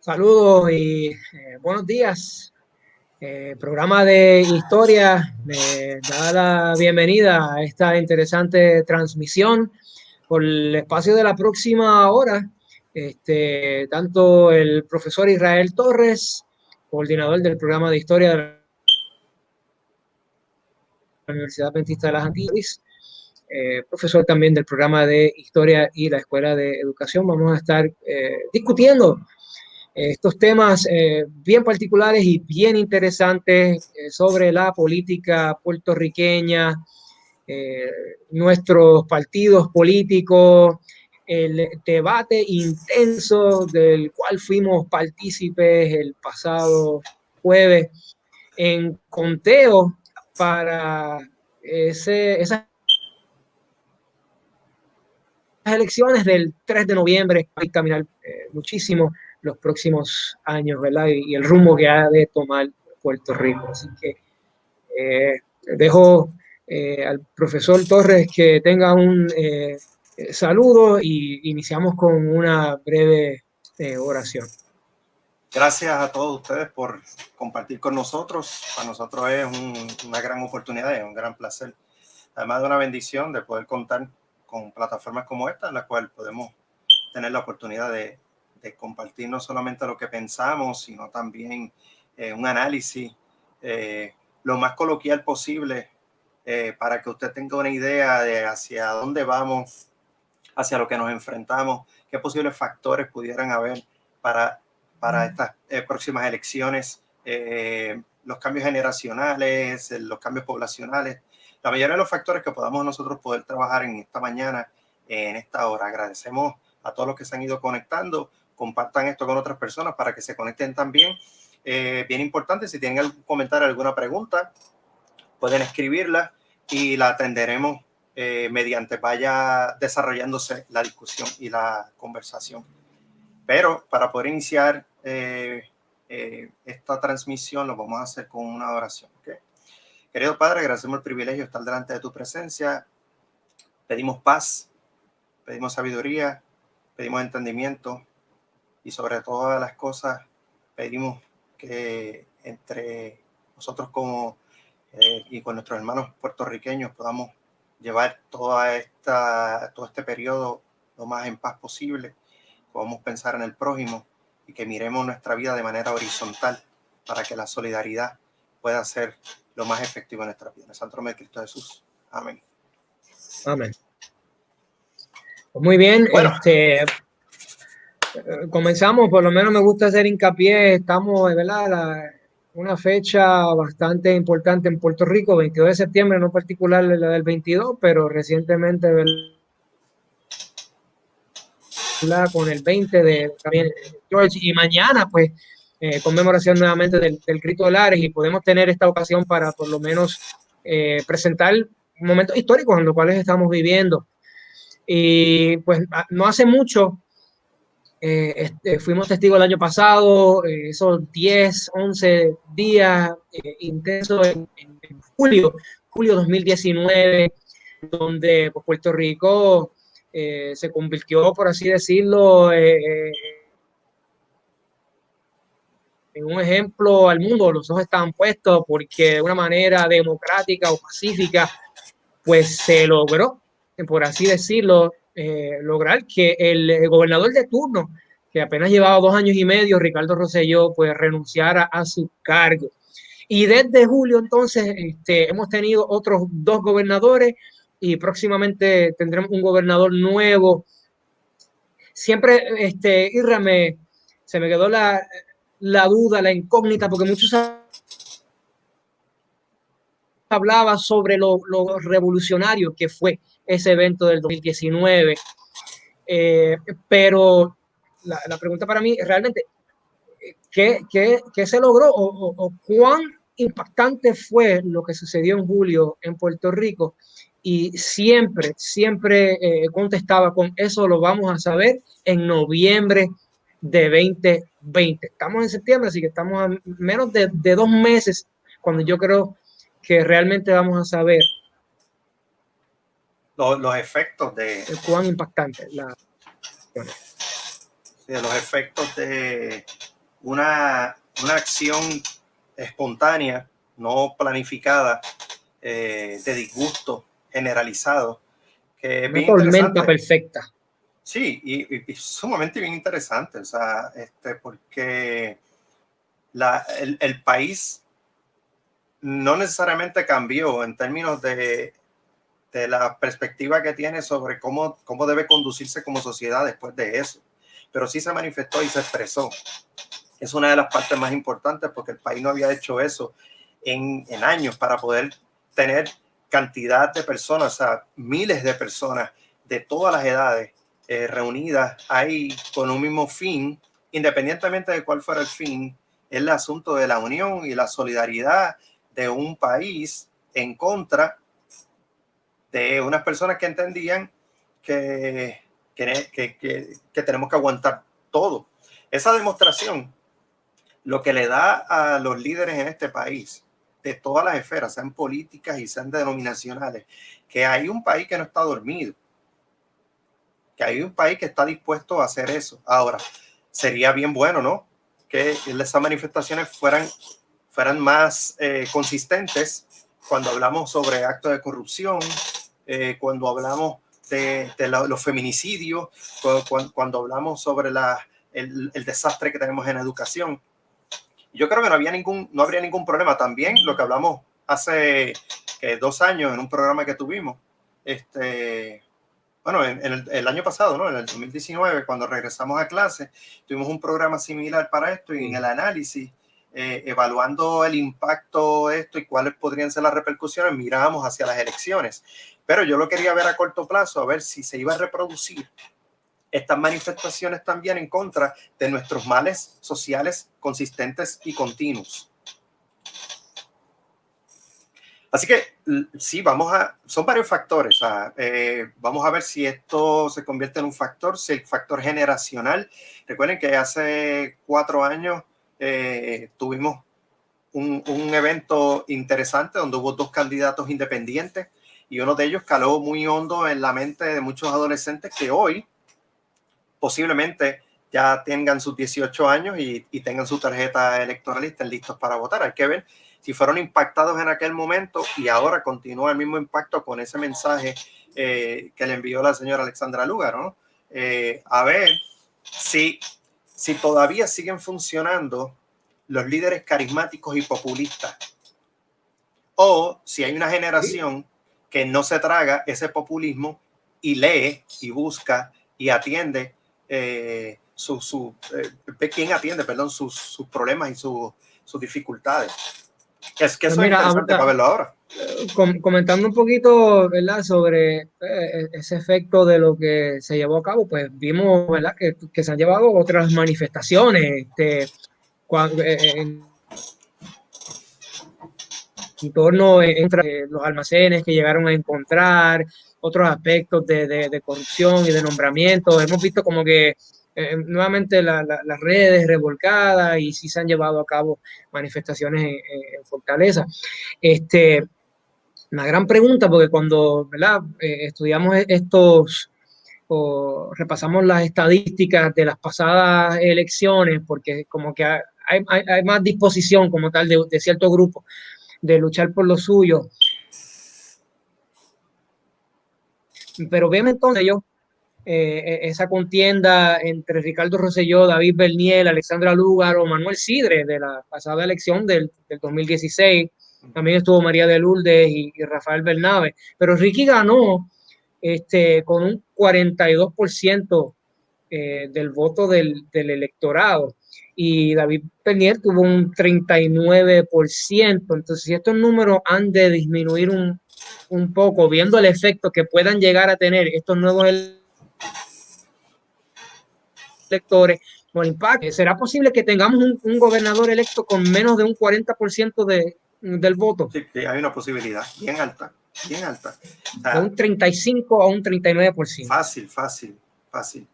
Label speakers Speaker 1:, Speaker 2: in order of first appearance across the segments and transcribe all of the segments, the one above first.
Speaker 1: Saludos y buenos días. Programa de historia me da la bienvenida a esta interesante transmisión por el espacio de la próxima hora. Tanto el profesor Israel Torres, coordinador del programa de historia de la Universidad Adventista de las Antillas, profesor también del programa de historia y la Escuela de Educación. Vamos a estar discutiendo estos temas bien particulares y bien interesantes sobre la política puertorriqueña, eh, nuestros partidos políticos, el debate intenso del cual fuimos partícipes el pasado jueves en conteo para esas elecciones del 3 de noviembre. Hay que caminar muchísimo los próximos años, ¿verdad? Y el rumbo que ha de tomar Puerto Rico. Así que dejo al profesor Torres que tenga un saludo y iniciamos con una breve oración.
Speaker 2: Gracias a todos ustedes por compartir con nosotros. Para nosotros es una gran oportunidad, es un gran placer. Además de una bendición de poder contar con plataformas como esta, en la cual podemos tener la oportunidad de compartir no solamente lo que pensamos, sino también un análisis lo más coloquial posible para que usted tenga una idea de hacia dónde vamos, hacia lo que nos enfrentamos, qué posibles factores pudieran haber para estas próximas elecciones, los cambios generacionales, los cambios poblacionales, la mayoría de los factores que podamos nosotros poder trabajar en esta mañana, en esta hora. Agradecemos a todos los que se han ido conectando. Compartan esto con otras personas para que se conecten también. Bien importante, si tienen algún comentario, alguna pregunta, pueden escribirla y la atenderemos mediante vaya desarrollándose la discusión y la conversación. Pero para poder iniciar esta transmisión, lo vamos a hacer con una oración. ¿Okay? Querido Padre, agradecemos el privilegio de estar delante de tu presencia. Pedimos paz, pedimos sabiduría, pedimos entendimiento y sobre todas las cosas pedimos que entre nosotros y con nuestros hermanos puertorriqueños podamos llevar todo este periodo lo más en paz posible, podamos pensar en el prójimo y que miremos nuestra vida de manera horizontal para que la solidaridad pueda ser lo más efectivo en nuestra vida. En el santo nombre de Cristo Jesús. Amén.
Speaker 1: Amén. Pues muy bien,
Speaker 2: bueno.
Speaker 1: Comenzamos, por lo menos me gusta hacer hincapié, estamos, ¿verdad? Una fecha bastante importante en Puerto Rico, 22 de septiembre, no particular la del 22, pero recientemente, ¿verdad? Con el 20 de también George, y mañana, pues, conmemoración nuevamente del Grito de Lares, y podemos tener esta ocasión para por lo menos presentar momentos históricos en los cuales estamos viviendo. Y pues no hace mucho, fuimos testigos el año pasado, esos 10, 11 días intensos en julio 2019, donde pues, Puerto Rico se convirtió, por así decirlo, en un ejemplo al mundo. Los ojos estaban puestos porque de una manera democrática o pacífica, pues se logró, por así decirlo, lograr que el gobernador de turno, que apenas llevaba 2 años y medio, Ricardo Rosselló, pues renunciara a su cargo. Y desde julio entonces hemos tenido otros 2 gobernadores y próximamente tendremos un gobernador nuevo. Siempre, Irra, se me quedó la duda, la incógnita, porque muchos hablaba sobre lo revolucionario que fue ese evento del 2019. Pero la pregunta para mí realmente, ¿qué se logró o cuán impactante fue lo que sucedió en julio en Puerto Rico? Y siempre contestaba con eso lo vamos a saber en noviembre de 2020. Estamos en septiembre, así que estamos a menos de 2 meses cuando yo creo que realmente vamos a saber
Speaker 2: los efectos de
Speaker 1: cuán impactante
Speaker 2: los efectos de una acción espontánea, no planificada, de disgusto generalizado, que es
Speaker 1: Una
Speaker 2: bien
Speaker 1: tormenta
Speaker 2: interesante.
Speaker 1: perfecta.
Speaker 2: Sí, y sumamente bien interesante, o sea, porque el país no necesariamente cambió en términos de la perspectiva que tiene sobre cómo debe conducirse como sociedad después de eso, pero sí se manifestó y se expresó. Es una de las partes más importantes porque el país no había hecho eso en años para poder tener cantidad de personas, o sea, miles de personas de todas las edades reunidas ahí con un mismo fin, independientemente de cuál fuera el fin. Es el asunto de la unión y la solidaridad de un país en contra de unas personas que entendían que tenemos que aguantar todo. Esa demostración lo que le da a los líderes en este país, de todas las esferas, sean políticas y sean denominacionales, que hay un país que no está dormido, que hay un país que está dispuesto a hacer eso. Ahora, sería bien bueno, ¿no? Que esas manifestaciones fueran más consistentes cuando hablamos sobre actos de corrupción, cuando hablamos de los feminicidios, cuando hablamos sobre el desastre que tenemos en educación. Yo creo que no habría ningún problema. También lo que hablamos hace 2 años en un programa que tuvimos, bueno, en el año pasado, ¿no? En el 2019, cuando regresamos a clase, tuvimos un programa similar para esto y en el análisis, evaluando el impacto de esto y cuáles podrían ser las repercusiones, mirábamos hacia las elecciones. Pero yo lo quería ver a corto plazo, a ver si se iba a reproducir estas manifestaciones también en contra de nuestros males sociales consistentes y continuos. Así que sí, son varios factores. Vamos a ver si esto se convierte en un factor, si el factor generacional. Recuerden que hace 4 años tuvimos un evento interesante donde hubo 2 candidatos independientes y uno de ellos caló muy hondo en la mente de muchos adolescentes que hoy posiblemente ya tengan sus 18 años y tengan su tarjeta electoral y estén listos para votar. Hay que ver si fueron impactados en aquel momento y ahora continúa el mismo impacto con ese mensaje que le envió la señora Alexandra Lúgaro, ¿no? A ver si todavía siguen funcionando los líderes carismáticos y populistas o si hay una generación que no se traga ese populismo y lee y busca y atiende quién atiende, perdón, sus problemas y sus dificultades. Es que
Speaker 1: Pues
Speaker 2: eso es
Speaker 1: mira,
Speaker 2: interesante para verlo ahora.
Speaker 1: comentando un poquito, ¿verdad?, sobre ese efecto de lo que se llevó a cabo, pues vimos, ¿verdad?, que se han llevado otras manifestaciones, en torno entre los almacenes que llegaron a encontrar, otros aspectos de corrupción y de nombramiento. Hemos visto como que nuevamente las redes revolcadas y sí se han llevado a cabo manifestaciones en Fortaleza. Una gran pregunta, porque cuando, ¿verdad?, estudiamos estos o repasamos las estadísticas de las pasadas elecciones, porque como que hay más disposición como tal de cierto grupo de luchar por lo suyo. Pero vemos entonces esa contienda entre Ricardo Rosselló, David Berniel, Alexandra Lúgaro, Manuel Sidre de la pasada elección del 2016. También estuvo María de Lourdes y Rafael Bernabe. Pero Ricky ganó con un 42% del voto del electorado y David Bernier tuvo un 39%. Entonces, si estos números han de disminuir un poco, viendo el efecto que puedan llegar a tener estos nuevos electores o el impacto, ¿será posible que tengamos un gobernador electo con menos de un 40% del voto?
Speaker 2: Sí, hay una posibilidad bien alta, bien alta. O
Speaker 1: De
Speaker 2: sea,
Speaker 1: un 35 a un 39%.
Speaker 2: fácil, fácil, fácil.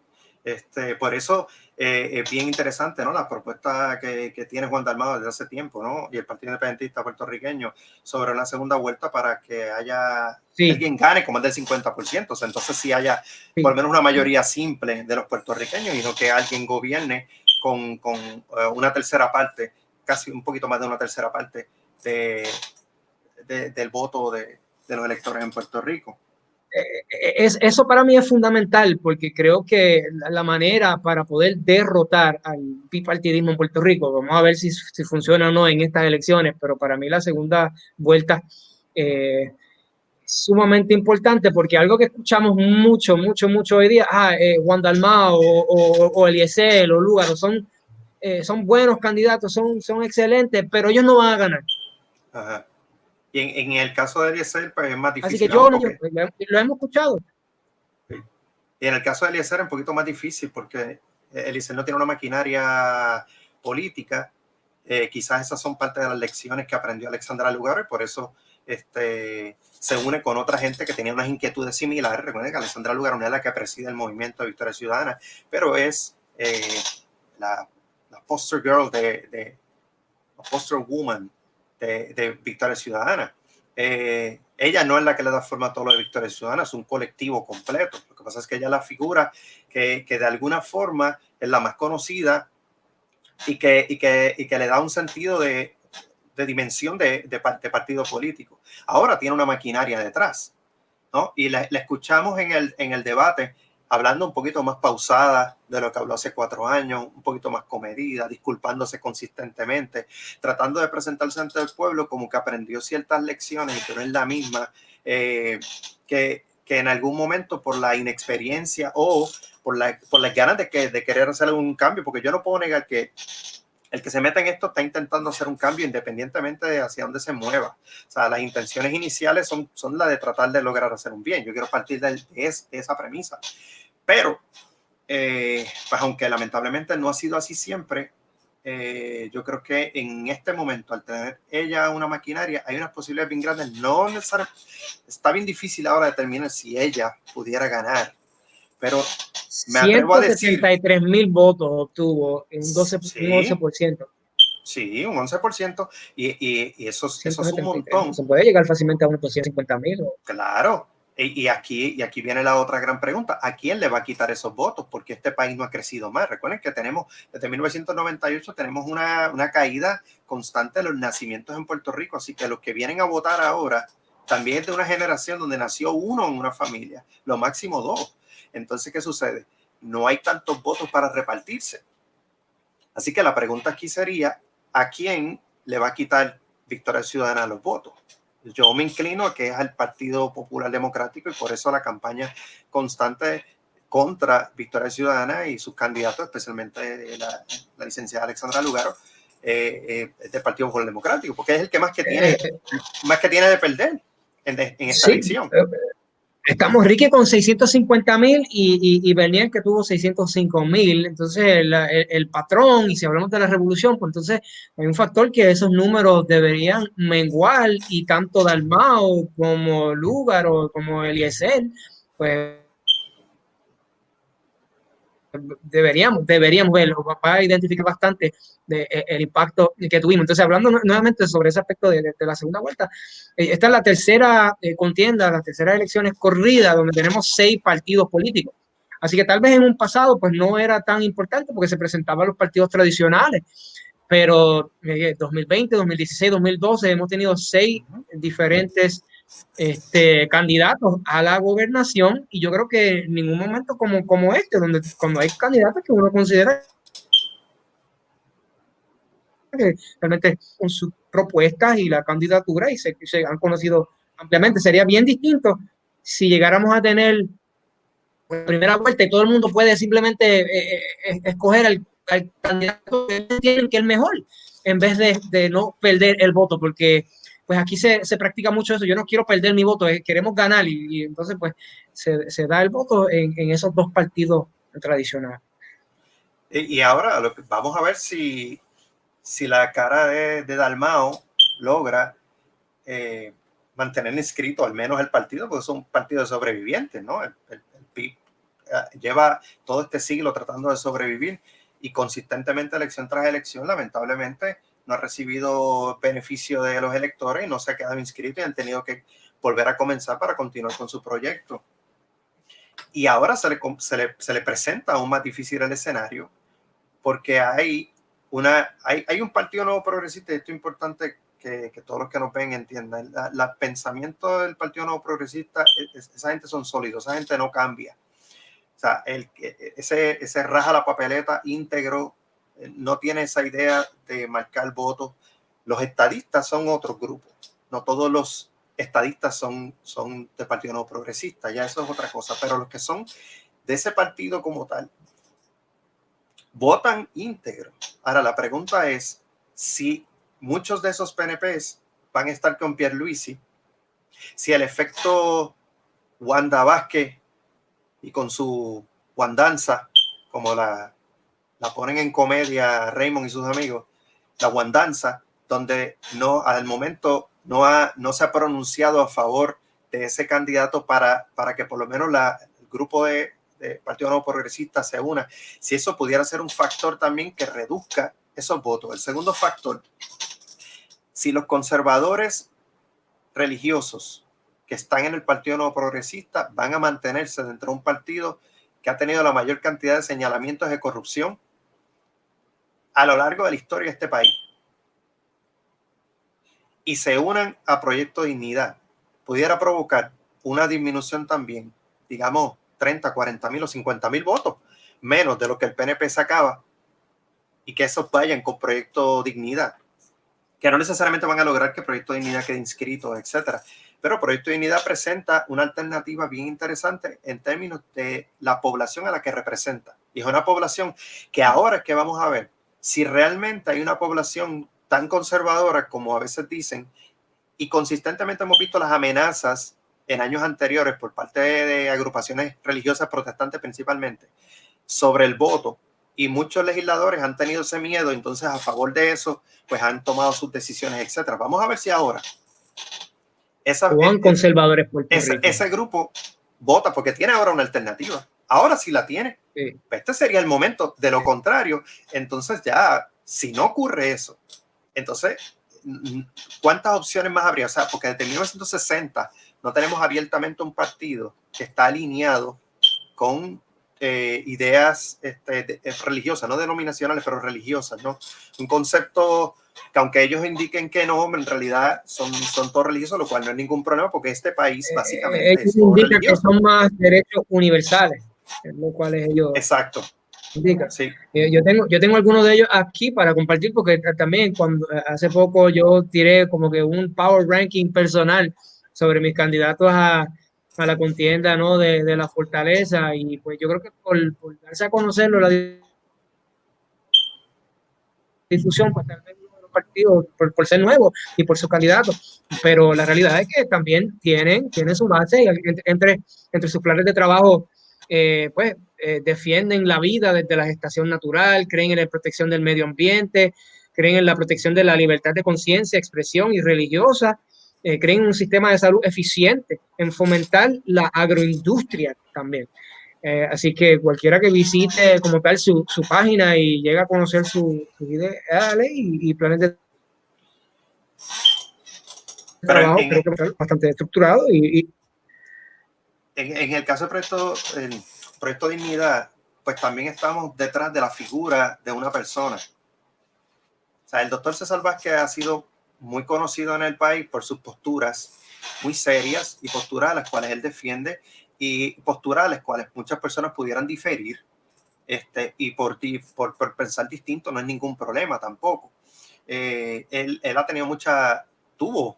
Speaker 2: Por eso es bien interesante, ¿no? La propuesta que tiene Juan Dalmau desde hace tiempo, ¿no? Y el Partido Independentista puertorriqueño sobre una segunda vuelta para que
Speaker 1: Sí,
Speaker 2: alguien gane como es del 50%. O sea, entonces sí haya por
Speaker 1: sí.
Speaker 2: lo menos una mayoría simple de los puertorriqueños y no que alguien gobierne con una tercera parte, casi un poquito más de una tercera parte del voto de los electores en Puerto Rico.
Speaker 1: Eso para mí es fundamental porque creo que la manera para poder derrotar al bipartidismo en Puerto Rico, vamos a ver si funciona o no en estas elecciones, pero para mí la segunda vuelta es sumamente importante porque algo que escuchamos mucho hoy día, Juan Dalmau o Eliezer o Lúgaro son buenos candidatos, son excelentes, pero ellos no van a ganar.
Speaker 2: Ajá. Y en el caso de Eliezer, pues es más difícil.
Speaker 1: Así que yo porque lo hemos escuchado.
Speaker 2: Y en el caso de Eliezer es un poquito más difícil porque Eliezer no tiene una maquinaria política. Quizás esas son parte de las lecciones que aprendió Alexandra Lúgaro y por eso se une con otra gente que tenía unas inquietudes similares. Recuerden que Alexandra Lúgaro no es la que preside el movimiento de Victoria Ciudadana, pero es la poster girl la poster woman de Victoria Ciudadana. Ella no es la que le da forma a todo lo de Victoria Ciudadana, es un colectivo completo. Lo que pasa es que ella es la figura que de alguna forma es la más conocida y que le da un sentido de dimensión de partido político. Ahora tiene una maquinaria detrás, ¿no? Y la escuchamos en el debate hablando un poquito más pausada de lo que habló hace 4 años, un poquito más comedida, disculpándose consistentemente, tratando de presentarse ante el pueblo como que aprendió ciertas lecciones, pero es la misma que en algún momento por la inexperiencia o por las ganas de querer hacer un cambio, porque yo no puedo negar que el que se mete en esto está intentando hacer un cambio independientemente de hacia dónde se mueva. O sea, las intenciones iniciales son las de tratar de lograr hacer un bien. Yo quiero partir de esa premisa. Pero, pues aunque lamentablemente no ha sido así siempre, yo creo que en este momento, al tener ella una maquinaria, hay unas posibilidades bien grandes. No necesariamente, está bien difícil ahora determinar si ella pudiera ganar. Pero me atrevo a decir
Speaker 1: 173,000 votos obtuvo en un 11%.
Speaker 2: Sí, un 11%. Y eso es un montón.
Speaker 1: Se puede llegar fácilmente a unos 250,000.
Speaker 2: Claro. Y aquí viene la otra gran pregunta. ¿A quién le va a quitar esos votos? Porque este país no ha crecido más. Recuerden que desde 1998 tenemos una caída constante de los nacimientos en Puerto Rico. Así que los que vienen a votar ahora también es de una generación donde nació uno en una familia, lo máximo 2. Entonces, ¿qué sucede? No hay tantos votos para repartirse. Así que la pregunta aquí sería, ¿a quién le va a quitar Victoria Ciudadana los votos? Yo me inclino a que es al Partido Popular Democrático y por eso la campaña constante contra Victoria Ciudadana y sus candidatos, especialmente la licenciada Alexandra Lúgaro, del Partido Popular Democrático, porque es el que más que tiene de perder en esta elección.
Speaker 1: Estamos Ricky con 650,000 y Bernier que tuvo 605,000. Entonces, el patrón, y si hablamos de la revolución, pues entonces hay un factor que esos números deberían menguar y tanto Dalmau como Lúgaro como Eliezer, pues deberíamos verlo, va a identificar bastante el impacto que tuvimos. Entonces, hablando nuevamente sobre ese aspecto de la segunda vuelta, esta es la tercera contienda, las terceras elecciones corridas, donde tenemos 6 partidos políticos. Así que tal vez en un pasado pues no era tan importante porque se presentaban los partidos tradicionales, pero 2020, 2016, 2012 hemos tenido 6 diferentes candidatos a la gobernación y yo creo que en ningún momento como este, donde cuando hay candidatos que uno considera que realmente con sus propuestas y la candidatura y se han conocido ampliamente, sería bien distinto si llegáramos a tener primera vuelta y todo el mundo puede simplemente escoger al candidato que tienen que es el mejor en vez de no perder el voto, porque pues aquí se practica mucho eso. Yo no quiero perder mi voto, queremos ganar y entonces pues se da el voto en esos 2 partidos tradicionales.
Speaker 2: Y ahora vamos a ver si la cara de Dalmau logra mantener inscrito al menos el partido, porque es un partido de sobrevivientes, ¿no? El PIB lleva todo este siglo tratando de sobrevivir y consistentemente elección tras elección, lamentablemente, no ha recibido beneficio de los electores y no se ha quedado inscrito y han tenido que volver a comenzar para continuar con su proyecto. Y ahora se le presenta aún más difícil el escenario porque hay un Partido Nuevo Progresista, y esto es importante que todos los que nos ven entiendan. El pensamiento del Partido Nuevo Progresista, esa gente son sólidos, esa gente no cambia. O sea, ese raja la papeleta íntegro, no tiene esa idea de marcar votos. Los estadistas son otro grupo. No todos los estadistas son del Partido Nuevo Progresista, ya eso es otra cosa. Pero los que son de ese partido como tal, votan íntegro. Ahora, la pregunta es si muchos de esos PNPs van a estar con Pierluisi, si el efecto Wanda Vázquez y con su Wandanza, como la ponen en comedia Raymond y sus amigos, la Wandanza, donde al momento no se ha pronunciado a favor de ese candidato para que por lo menos el grupo de Partido Nuevo Progresista se una. Si eso pudiera ser un factor también que reduzca esos votos. El segundo factor, si los conservadores religiosos que están en el Partido Nuevo Progresista van a mantenerse dentro de un partido que ha tenido la mayor cantidad de señalamientos de corrupción a lo largo de la historia de este país, y se unan a Proyecto Dignidad, pudiera provocar una disminución también, digamos 30, 40,000 o 50,000 votos, menos de lo que el PNP sacaba, y que esos vayan con Proyecto Dignidad, que no necesariamente van a lograr que Proyecto Dignidad quede inscrito, etcétera. Pero Proyecto Dignidad presenta una alternativa bien interesante en términos de la población a la que representa. Y es una población que ahora es que vamos a ver si realmente hay una población tan conservadora como a veces dicen, y consistentemente hemos visto las amenazas en años anteriores por parte de agrupaciones religiosas protestantes principalmente sobre el voto, y muchos legisladores han tenido ese miedo, entonces a favor de eso pues han tomado sus decisiones, etcétera. Vamos a ver si ahora
Speaker 1: conservadores Puerto Rico.
Speaker 2: Ese grupo vota, porque tiene ahora una alternativa. Ahora sí la tiene. Sí. Este sería el momento. De lo contrario, entonces ya, si no ocurre eso, entonces, ¿cuántas opciones más habría? O sea, porque desde 1960 no tenemos abiertamente un partido que está alineado con ideas religiosas, no denominacionales, pero religiosas, ¿no? Un concepto que aunque ellos indiquen que no, en realidad son todos religiosos, lo cual no es ningún problema porque este país básicamente
Speaker 1: ellos
Speaker 2: es todo
Speaker 1: indican
Speaker 2: religioso.
Speaker 1: Que son más derechos universales, lo cual ellos
Speaker 2: exacto
Speaker 1: indican.
Speaker 2: Sí.
Speaker 1: Yo tengo algunos de ellos aquí para compartir, porque también hace poco yo tiré como que un power ranking personal sobre mis candidatos a la contienda, ¿no? de la fortaleza, y pues yo creo que por darse a conocerlo, la difusión, pues tal vez uno de los partidos, por ser nuevo y por sus candidatos, pero la realidad es que también tienen su base, y entre sus planes de trabajo, defienden la vida desde la gestación natural, creen en la protección del medio ambiente, creen en la protección de la libertad de conciencia, expresión y religiosa, creen en un sistema de salud eficiente, en fomentar la agroindustria también. Así que cualquiera que visite como tal su página y llegue a conocer su ideales y planes de trabajo, creo que va a estar bastante estructurado.
Speaker 2: En el caso del proyecto Dignidad, pues también estamos detrás de la figura de una persona. O sea, el doctor César Vázquez ha sido muy conocido en el país por sus posturas muy serias y posturas a las cuales él defiende, y posturas a las cuales muchas personas pudieran diferir, y por pensar distinto no es ningún problema tampoco. Él ha tenido tuvo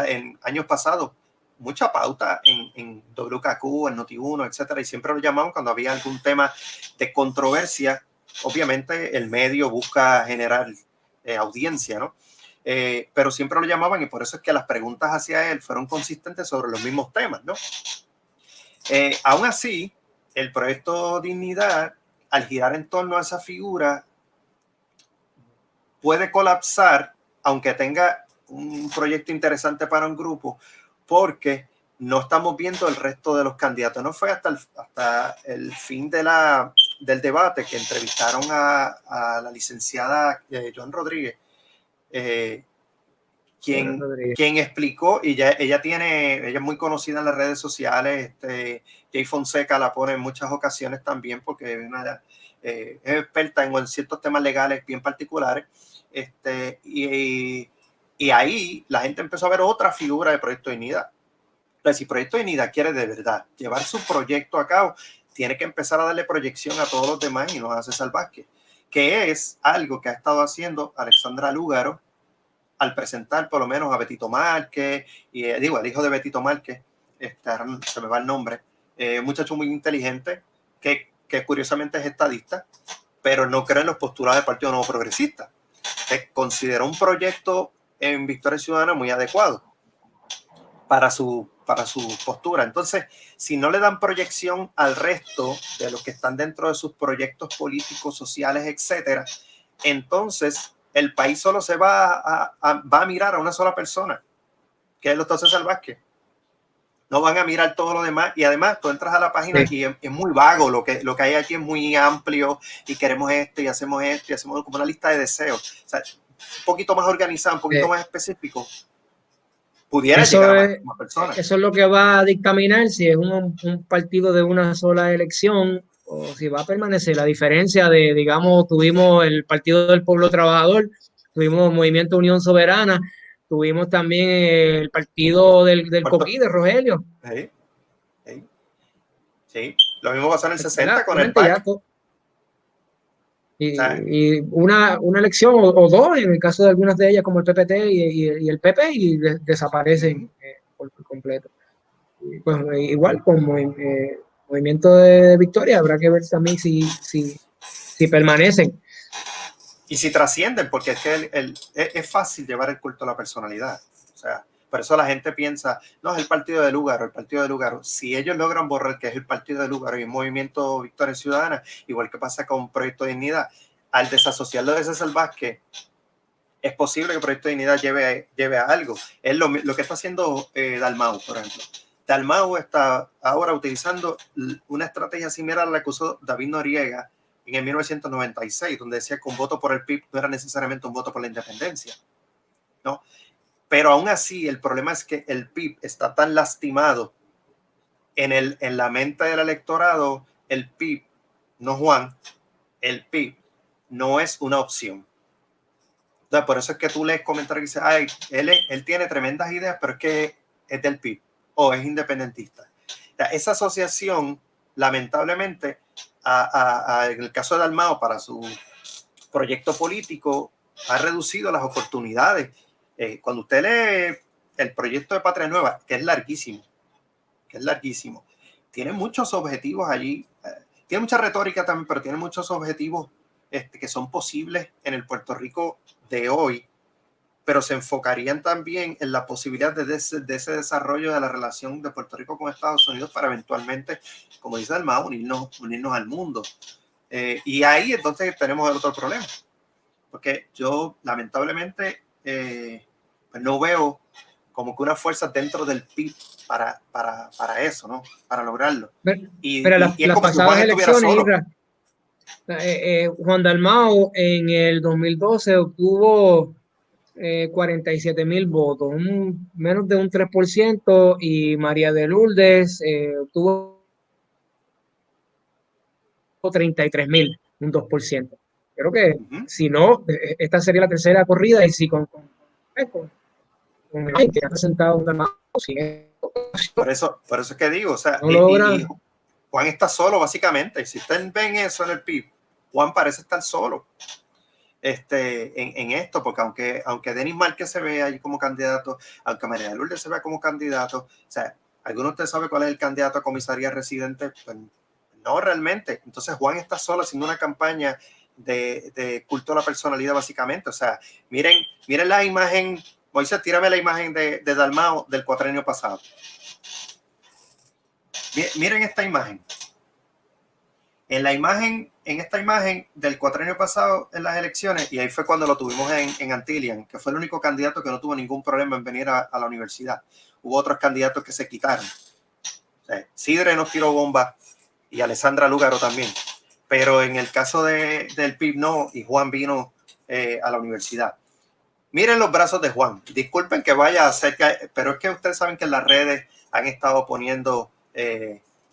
Speaker 2: en años pasados mucha pauta en WKQ, en Noti1, etcétera, y siempre lo llamaban cuando había algún tema de controversia. Obviamente el medio busca generar audiencia, ¿no? Pero siempre lo llamaban, y por eso es que las preguntas hacia él fueron consistentes sobre los mismos temas, ¿no? Aún así, el proyecto Dignidad, al girar en torno a esa figura, puede colapsar, aunque tenga un proyecto interesante para un grupo, porque no estamos viendo el resto de los candidatos. No fue hasta el fin del debate que entrevistaron a la licenciada Joan Rodríguez, quien explicó, y ella es muy conocida en las redes sociales, Jay Fonseca la pone en muchas ocasiones también, porque es experta en ciertos temas legales bien particulares, y ahí la gente empezó a ver otra figura de Proyecto Dignidad. Entonces, si Proyecto Dignidad quiere de verdad llevar su proyecto a cabo, tiene que empezar a darle proyección a todos los demás y no a César Vázquez, que es algo que ha estado haciendo Alexandra Lúgaro al presentar por lo menos a Betito Márquez, y el hijo de Betito Márquez, se me va el nombre, un muchacho muy inteligente que curiosamente es estadista, pero no cree en los postulados del Partido Nuevo Progresista. Consideró un proyecto en Victoria Ciudadana muy adecuado para su postura. Entonces, si no le dan proyección al resto de los que están dentro de sus proyectos políticos, sociales, etcétera, entonces el país solo se va a mirar a una sola persona, que es el doctor César Vázquez. No van a mirar todo lo demás, y además tú entras a la página y es muy vago, lo que hay aquí es muy amplio, y queremos esto y hacemos como una lista de deseos. O sea, un poquito más organizado, un poquito más específico, pudiera llegar a más personas.
Speaker 1: Eso es lo que va a dictaminar si es un partido de una sola elección o si va a permanecer. La diferencia de, digamos, tuvimos el Partido del Pueblo Trabajador, tuvimos Movimiento Unión Soberana, tuvimos también el partido del Coquí, de Rogelio.
Speaker 2: Sí, lo mismo pasó en el 60 con el PAC.
Speaker 1: Y una elección o dos, en el caso de algunas de ellas, como el PPT y el PP, y desaparecen por completo. Pues igual con Movimiento de Victoria, habrá que ver también si permanecen.
Speaker 2: Y si trascienden, porque es que es fácil llevar el culto a la personalidad. O sea, por eso la gente piensa, no, es el partido de Lúgaro, el partido de Lúgaro. Si ellos logran borrar que es el partido de Lúgaro y el Movimiento Victoria Ciudadana, igual que pasa con Proyecto Dignidad, al desasociarlo de César Vázquez, es posible que Proyecto Dignidad lleve a algo. Es lo que está haciendo Dalmau, por ejemplo. Dalmau está ahora utilizando una estrategia similar a la que usó David Noriega en el 1996, donde decía que un voto por el PIB no era necesariamente un voto por la independencia, ¿no? Pero aún así, el problema es que el PIB está tan lastimado en la mente del electorado. El PIB, no Juan, el PIB no es una opción. Entonces, por eso es que tú lees comentarios que dicen, ay, él tiene tremendas ideas, pero es que es del PIB o es independentista. O sea, esa asociación, lamentablemente, en el caso de Dalmau, para su proyecto político, ha reducido las oportunidades. Cuando usted lee el proyecto de Patria Nueva, que es larguísimo, tiene muchos objetivos allí, tiene mucha retórica también, pero tiene muchos objetivos que son posibles en el Puerto Rico de hoy, pero se enfocarían también en la posibilidad de ese desarrollo de la relación de Puerto Rico con Estados Unidos para eventualmente, como dice Dalmau, unirnos al mundo. Y ahí entonces tenemos el otro problema, porque yo lamentablemente pues no veo como que una fuerza dentro del PIB para eso, ¿no? Para lograrlo.
Speaker 1: Pero las pasadas elecciones, Juan Dalmau en el 2012 obtuvo 47,000 votos, menos de un 3%, y María de Lourdes obtuvo 33,000, un 2%. Creo que si no, esta sería la tercera corrida, y si con que ha presentado un Dalmau,
Speaker 2: por eso es que digo, o sea,
Speaker 1: no
Speaker 2: y Juan está solo básicamente. Si ustedes ven eso en el PIB, Juan parece estar solo en esto, porque aunque Denis Márquez se ve ahí como candidato, aunque María de Lourdes se vea como candidato, o sea, ¿alguno de ustedes sabe cuál es el candidato a comisaría residente? Pues no realmente. Entonces Juan está solo haciendo una campaña de culto a la personalidad básicamente. O sea, miren la imagen. Moisés, tírame la imagen de Dalmau del cuatrenio pasado. Miren esta imagen. En esta imagen del cuatrenio pasado en las elecciones, y ahí fue cuando lo tuvimos en Antillian, que fue el único candidato que no tuvo ningún problema en venir a la universidad. Hubo otros candidatos que se quitaron. O sea, Sidre nos tiró bomba y Alessandra Lúgaro también. Pero en el caso del PIB no, y Juan vino a la universidad. Miren los brazos de Juan. Disculpen que vaya a hacer, pero es que ustedes saben que en las redes han estado poniendo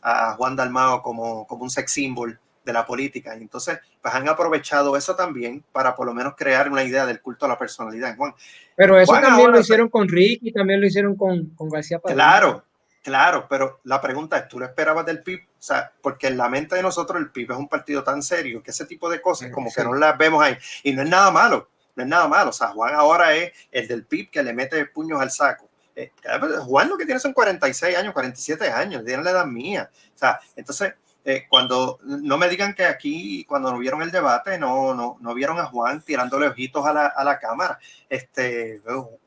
Speaker 2: a Juan Dalmao como un sex symbol de la política. Y entonces, pues han aprovechado eso también para por lo menos crear una idea del culto a la personalidad en Juan.
Speaker 1: Pero eso
Speaker 2: Juan
Speaker 1: también lo
Speaker 2: ahora,
Speaker 1: hicieron con Ricky, también lo hicieron con García Padilla.
Speaker 2: claro, pero la pregunta es, ¿tú lo esperabas del PIB? O sea, porque en la mente de nosotros el PIB es un partido tan serio que ese tipo de cosas como que no las vemos ahí. Y no es nada malo, no es nada malo. O sea, Juan ahora es el del PIB que le mete puños al saco. Juan lo que tiene son 46 años, 47 años, tiene la edad mía. O sea, entonces, cuando no me digan que aquí, cuando no vieron el debate, no vieron a Juan tirándole ojitos a la cámara.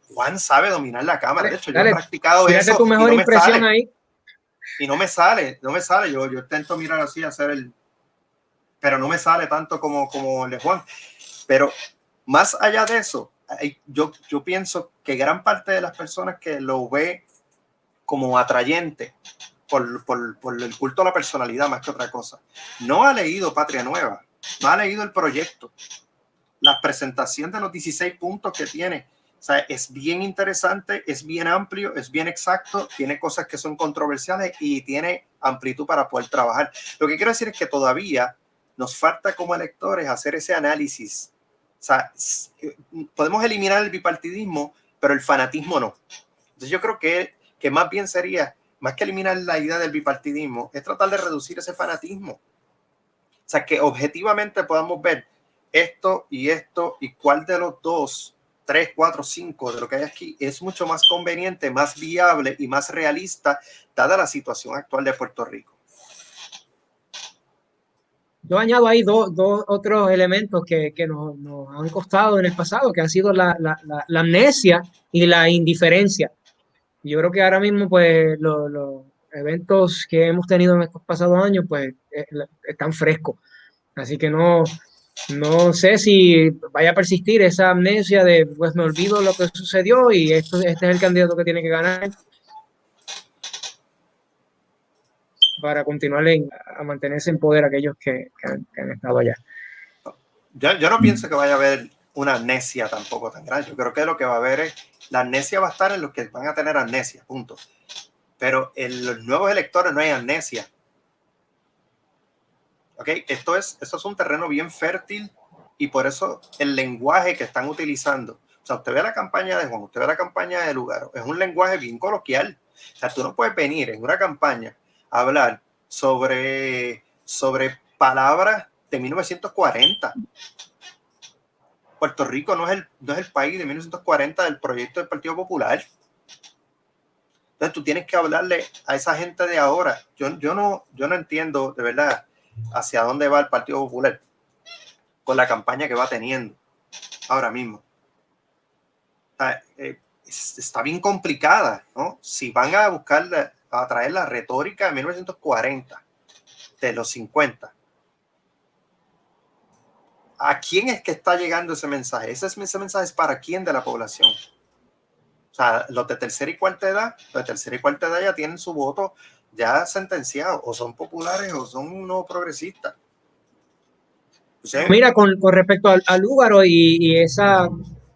Speaker 2: Juan sabe dominar la cámara. De hecho, yo he practicado eso
Speaker 1: tu mejor impresión ahí.
Speaker 2: Y no me sale. Yo intento mirar así, hacer pero no me sale tanto como el de Juan. Pero más allá de eso, yo pienso que gran parte de las personas que lo ve como atrayente por el culto a la personalidad más que otra cosa, no ha leído Patria Nueva, no ha leído el proyecto, la presentación de los 16 puntos que tiene. O sea, es bien interesante, es bien amplio, es bien exacto, tiene cosas que son controversiales y tiene amplitud para poder trabajar. Lo que quiero decir es que todavía nos falta como electores hacer ese análisis. O sea, podemos eliminar el bipartidismo, pero el fanatismo no. Entonces yo creo que más bien sería, más que eliminar la idea del bipartidismo, es tratar de reducir ese fanatismo. O sea, que objetivamente podamos ver esto y cuál de los 2, 3, 4, 5 de lo que hay aquí es mucho más conveniente, más viable y más realista dada la situación actual de Puerto Rico.
Speaker 1: Yo añado ahí dos otros elementos que nos han costado en el pasado, que ha sido la amnesia y la indiferencia. Yo creo que ahora mismo, pues, los eventos que hemos tenido en estos pasados años, pues, están frescos. Así que no sé si vaya a persistir esa amnesia de, pues, me olvido lo que sucedió y este es el candidato que tiene que ganar para continuar a mantenerse en poder aquellos que han estado allá.
Speaker 2: Yo no pienso que vaya a haber una amnesia tampoco tan grande. Yo creo que lo que va a haber es, la amnesia va a estar en los que van a tener amnesia, punto. Pero en los nuevos electores no hay amnesia. ¿Ok? Esto es un terreno bien fértil y por eso el lenguaje que están utilizando. O sea, usted ve la campaña de Juan, usted ve la campaña de Lugaro, es un lenguaje bien coloquial. O sea, tú no puedes venir en una campaña a hablar sobre palabras de 1940. Puerto Rico no es el país de 1940 del proyecto del Partido Popular. Entonces tú tienes que hablarle a esa gente de ahora. Yo no entiendo de verdad hacia dónde va el Partido Popular con la campaña que va teniendo ahora mismo. Está bien complicada, ¿no? Si van a buscar, a traer la retórica de 1940, de los 50, ¿a quién es que está llegando ese mensaje? Ese mensaje es para quién de la población. O sea, los de tercera y cuarta edad ya tienen su voto ya sentenciado, o son populares o son no progresistas. O sea,
Speaker 1: mira, con respecto al Lúgaro y esa,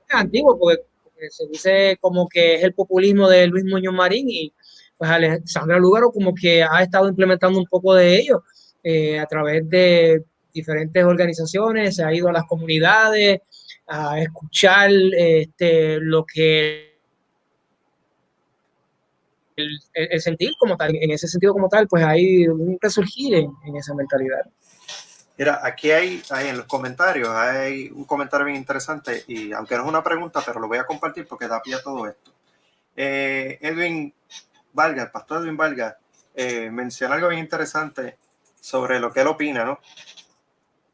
Speaker 1: es antiguo, porque se dice como que es el populismo de Luis Muñoz Marín y pues Alexandra Lúgaro como que ha estado implementando un poco de ello a través de diferentes organizaciones, se ha ido a las comunidades a escuchar lo que el sentir como tal, en ese sentido como tal, pues hay un resurgir en esa mentalidad.
Speaker 2: Mira, aquí hay en los comentarios, hay un comentario bien interesante y aunque no es una pregunta, pero lo voy a compartir porque da pie a todo esto. Edwin Vargas, el pastor Edwin Vargas, menciona algo bien interesante sobre lo que él opina, ¿no?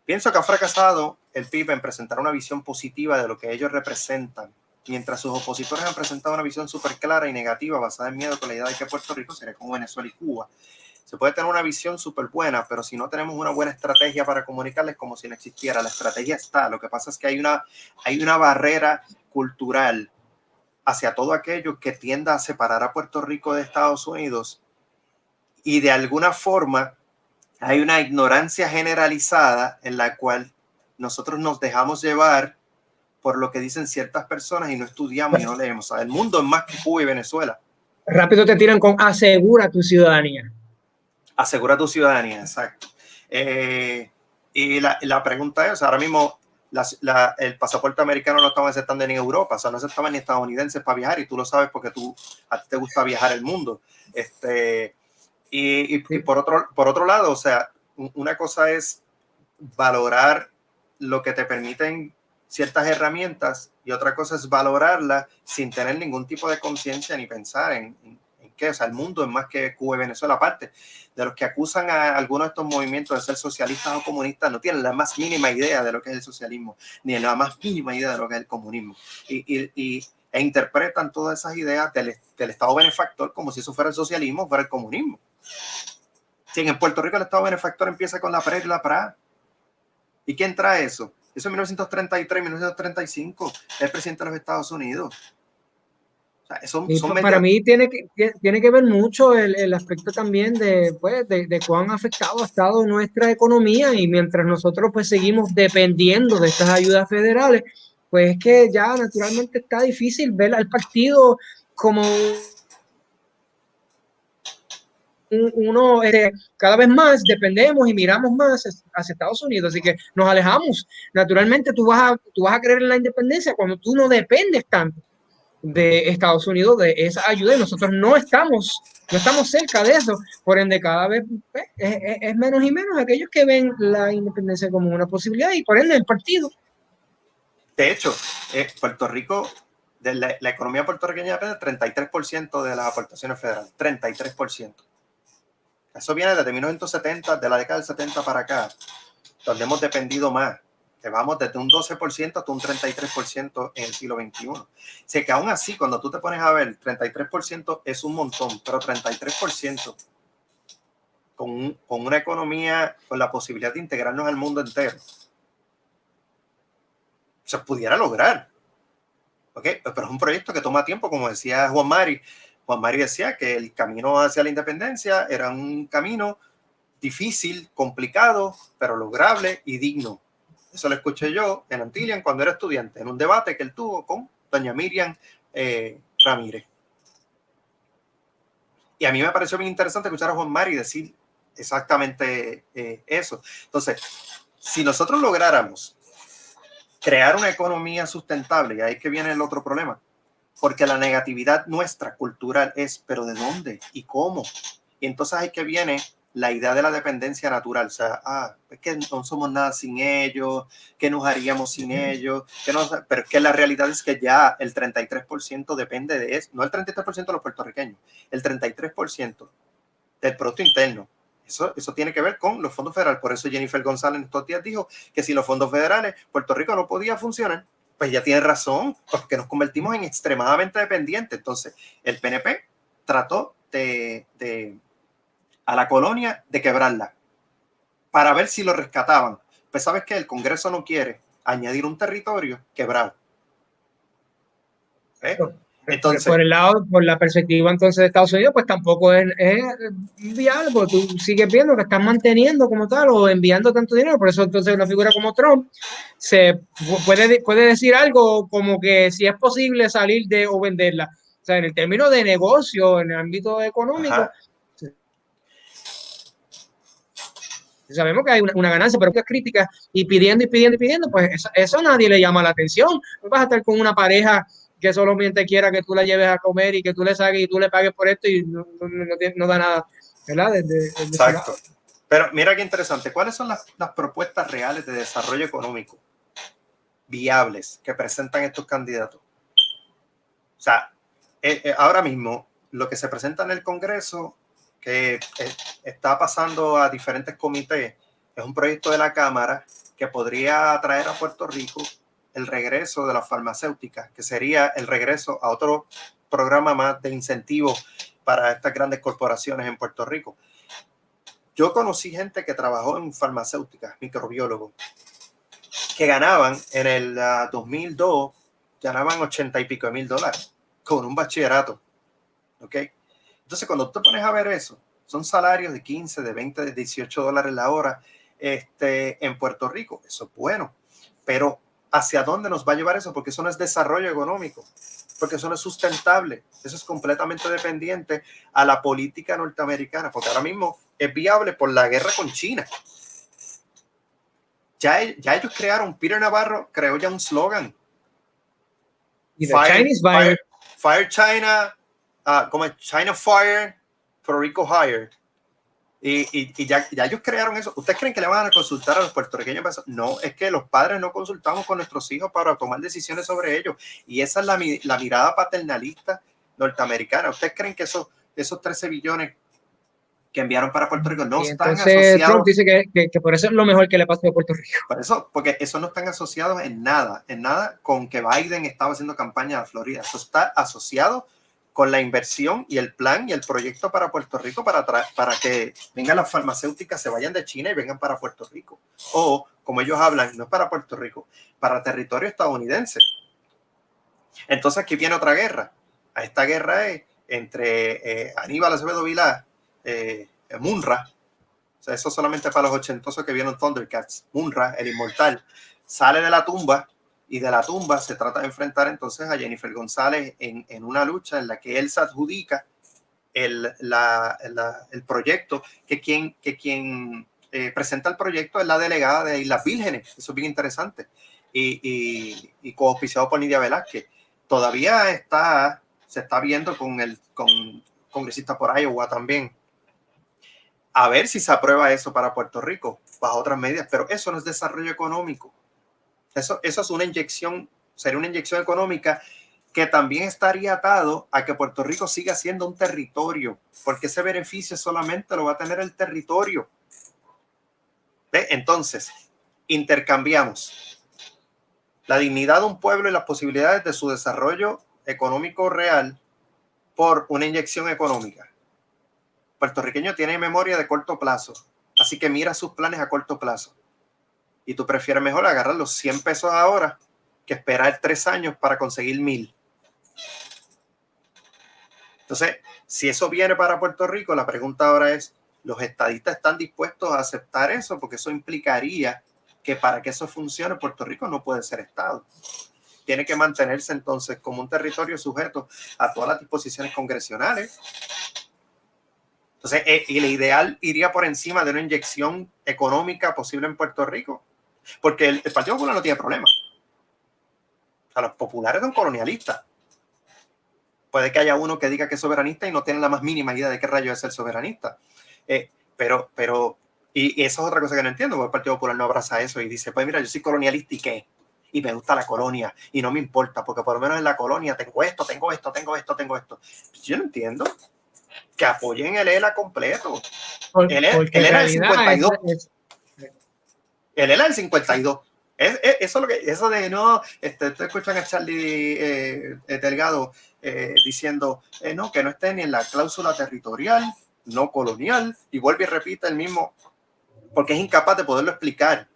Speaker 2: Pienso que ha fracasado el PIB en presentar una visión positiva de lo que ellos representan, mientras sus opositores han presentado una visión súper clara y negativa basada en miedo con la idea de que Puerto Rico sería como Venezuela y Cuba. Se puede tener una visión súper buena, pero si no tenemos una buena estrategia para comunicarles, como si no existiera. La estrategia está. Lo que pasa es que hay una barrera cultural hacia todo aquello que tienda a separar a Puerto Rico de Estados Unidos y de alguna forma hay una ignorancia generalizada en la cual nosotros nos dejamos llevar por lo que dicen ciertas personas y no estudiamos y no leemos. O sea, el mundo es más que Cuba y Venezuela.
Speaker 1: Rápido te tiran con asegura tu ciudadanía.
Speaker 2: Asegura tu ciudadanía, exacto. Y la pregunta es, o sea, ahora mismo el pasaporte americano no estaban aceptando ni en Europa, o sea, no aceptaban ni estadounidenses para viajar, y tú lo sabes porque a ti te gusta viajar el mundo. Y por otro lado, o sea, una cosa es valorar lo que te permiten ciertas herramientas y otra cosa es valorarlas sin tener ningún tipo de conciencia ni pensar en qué. O sea, el mundo es más que Cuba y Venezuela. Aparte de los que acusan a algunos de estos movimientos de ser socialistas o comunistas, no tienen la más mínima idea de lo que es el socialismo, ni la más mínima idea de lo que es el comunismo. E interpretan todas esas ideas del Estado benefactor como si eso fuera el socialismo, fuera el comunismo. Si en Puerto Rico el Estado benefactor empieza con la PREA y la PRA. ¿Y quién trae eso? Eso en 1933, 1935, el presidente de los Estados Unidos. O sea,
Speaker 1: Para mí tiene que ver mucho el aspecto también de cuán afectado ha estado nuestra economía, y mientras nosotros pues seguimos dependiendo de estas ayudas federales, pues es que ya naturalmente está difícil ver al partido como uno, cada vez más dependemos y miramos más hacia Estados Unidos, así que nos alejamos. Naturalmente tú vas a creer en la independencia cuando tú no dependes tanto de Estados Unidos, de esa ayuda, y nosotros no estamos cerca de eso. Por ende, cada vez es menos y menos aquellos que ven la independencia como una posibilidad, y por ende el partido.
Speaker 2: De hecho, Puerto Rico, de la economía puertorriqueña depende del 33% de las aportaciones federales. 33%. Eso viene desde 1970, de la década del 70 para acá, donde hemos dependido más. Que vamos desde un 12% hasta un 33% en el siglo XXI. O sea que aún así, cuando tú te pones a ver, 33% es un montón, pero 33% con una economía con la posibilidad de integrarnos al mundo entero, se pudiera lograr. ¿Okay? Pero es un proyecto que toma tiempo, como decía Juan Mari. Juan Mari decía que el camino hacia la independencia era un camino difícil, complicado, pero lograble y digno. Eso lo escuché yo en Antillian cuando era estudiante, en un debate que él tuvo con doña Miriam Ramírez. Y a mí me pareció bien interesante escuchar a Juan Mari decir exactamente eso. Entonces, si nosotros lográramos crear una economía sustentable, y ahí es que viene el otro problema, porque la negatividad nuestra cultural es, pero ¿de dónde y cómo? Y entonces ahí que viene la idea de la dependencia natural. O sea, es que no somos nada sin ellos, ¿qué nos haríamos sin ellos? Pero es que la realidad es que ya el 33% depende de eso, no el 33% de los puertorriqueños, el 33% del Producto Interno. Eso tiene que ver con los fondos federales. Por eso Jennifer González estos días dijo que si los fondos federales, Puerto Rico no podía funcionar. Pues ya tiene razón, porque nos convertimos en extremadamente dependientes. Entonces, el PNP trató a la colonia de quebrarla para ver si lo rescataban. Pues sabes que el Congreso no quiere añadir un territorio quebrado.
Speaker 1: Entonces, por la perspectiva entonces de Estados Unidos, pues tampoco es viable, porque tú sigues viendo que están manteniendo como tal o enviando tanto dinero. Por eso entonces una figura como Trump se puede decir algo como que si es posible salir de o venderla. O sea, en el término de negocio, en el ámbito económico, ajá, sabemos que hay una ganancia, pero críticas y pidiendo, pues eso nadie le llama la atención. No vas a estar con una pareja que solamente quiera que tú la lleves a comer y que tú le saques y tú le pagues por esto y no da nada, ¿verdad?
Speaker 2: Exacto. Pero mira qué interesante. ¿Cuáles son las propuestas reales de desarrollo económico viables que presentan estos candidatos? O sea, ahora mismo lo que se presenta en el Congreso, que está pasando a diferentes comités, es un proyecto de la Cámara que podría traer a Puerto Rico el regreso de las farmacéuticas, que sería el regreso a otro programa más de incentivo para estas grandes corporaciones en Puerto Rico. Yo conocí gente que trabajó en farmacéuticas, microbiólogos, que ganaban en el 2002, ganaban $80 y pico mil con un bachillerato. ¿Ok? Entonces, cuando tú te pones a ver eso, son salarios de 15, de 20, de $18 la hora en Puerto Rico. Eso es bueno. Pero hacia dónde nos va a llevar eso, porque eso no es desarrollo económico, porque eso no es sustentable, eso es completamente dependiente a la política norteamericana, porque ahora mismo es viable por la guerra con China. Ya ellos crearon, Peter Navarro creó ya un slogan. Fire China, como es China Fire, Puerto Rico Hire. Y ya ellos crearon eso. ¿Ustedes creen que le van a consultar a los puertorriqueños? No, es que los padres no consultamos con nuestros hijos para tomar decisiones sobre ellos. Y esa es la mirada paternalista norteamericana. ¿Ustedes creen que esos 13 billones que enviaron para Puerto Rico no están asociados?
Speaker 1: Trump dice que por eso es lo mejor que le pasó a Puerto Rico.
Speaker 2: Por eso, porque eso no están asociados en nada con que Biden estaba haciendo campaña a Florida. Eso está asociado con la inversión y el plan y el proyecto para Puerto Rico para que vengan las farmacéuticas, se vayan de China y vengan para Puerto Rico. O, como ellos hablan, no es para Puerto Rico, para territorio estadounidense. Entonces aquí viene otra guerra. A esta guerra es entre Aníbal Acevedo Vilá, Munra. O sea, eso solamente para los ochentosos que vieron Thundercats. Munra, el inmortal, sale de la tumba. Y de la tumba se trata de enfrentar entonces a Jennifer González en una lucha en la que él se adjudica el proyecto, que quien presenta el proyecto es la delegada de Islas Vírgenes. Eso es bien interesante. Y coauspiciado por Nidia Velázquez. Todavía se está viendo con congresista por Iowa también. A ver si se aprueba eso para Puerto Rico, bajo otras medidas. Pero eso no es desarrollo económico. Eso es una inyección, sería una inyección económica que también estaría atado a que Puerto Rico siga siendo un territorio, porque ese beneficio solamente lo va a tener el territorio. ¿Ve? Entonces, intercambiamos la dignidad de un pueblo y las posibilidades de su desarrollo económico real por una inyección económica. El puertorriqueño tiene memoria de corto plazo, así que mira sus planes a corto plazo. Y tú prefieres mejor agarrar los 100 pesos ahora que esperar 3 años para conseguir 1,000. Entonces, si eso viene para Puerto Rico, la pregunta ahora es, ¿los estadistas están dispuestos a aceptar eso? Porque eso implicaría que para que eso funcione, Puerto Rico no puede ser estado. Tiene que mantenerse entonces como un territorio sujeto a todas las disposiciones congresionales. Entonces, y el ideal iría por encima de una inyección económica posible en Puerto Rico. Porque el Partido Popular no tiene problema. O sea, los populares son colonialistas. Puede que haya uno que diga que es soberanista y no tiene la más mínima idea de qué rayo es ser soberanista. Pero eso es otra cosa que no entiendo, porque el Partido Popular no abraza eso y dice, pues mira, yo soy colonialista y qué. Y me gusta la colonia y no me importa, porque por lo menos en la colonia tengo esto. Yo no entiendo que apoyen el ELA completo. El ELA del 52. El ELA del 52. Eso de no, te escuchan a Charlie Delgado diciendo no, que no esté ni en la cláusula territorial, no colonial, y vuelve y repite el mismo, porque es incapaz de poderlo explicar.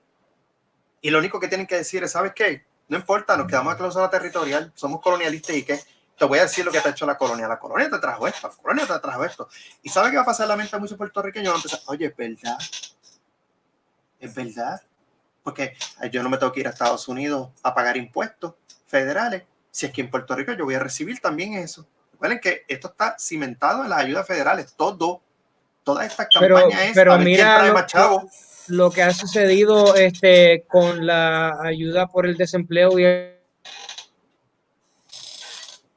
Speaker 2: Y lo único que tienen que decir es, ¿sabes qué? No importa, nos quedamos en cláusula territorial, somos colonialistas y qué. Te voy a decir lo que te ha hecho la colonia. La colonia te trajo esto, la colonia te trajo esto. ¿Y sabes qué va a pasar en la mente de muchos puertorriqueños? Van a empezar, oye, es verdad. Es verdad. Porque yo no me tengo que ir a Estados Unidos a pagar impuestos federales. Si es que en Puerto Rico yo voy a recibir también eso. Recuerden que esto está cimentado en las ayudas federales. Toda esta campaña es
Speaker 1: pero
Speaker 2: a ver quién
Speaker 1: mira
Speaker 2: trae más chavo.
Speaker 1: Lo que ha sucedido con la ayuda por el desempleo y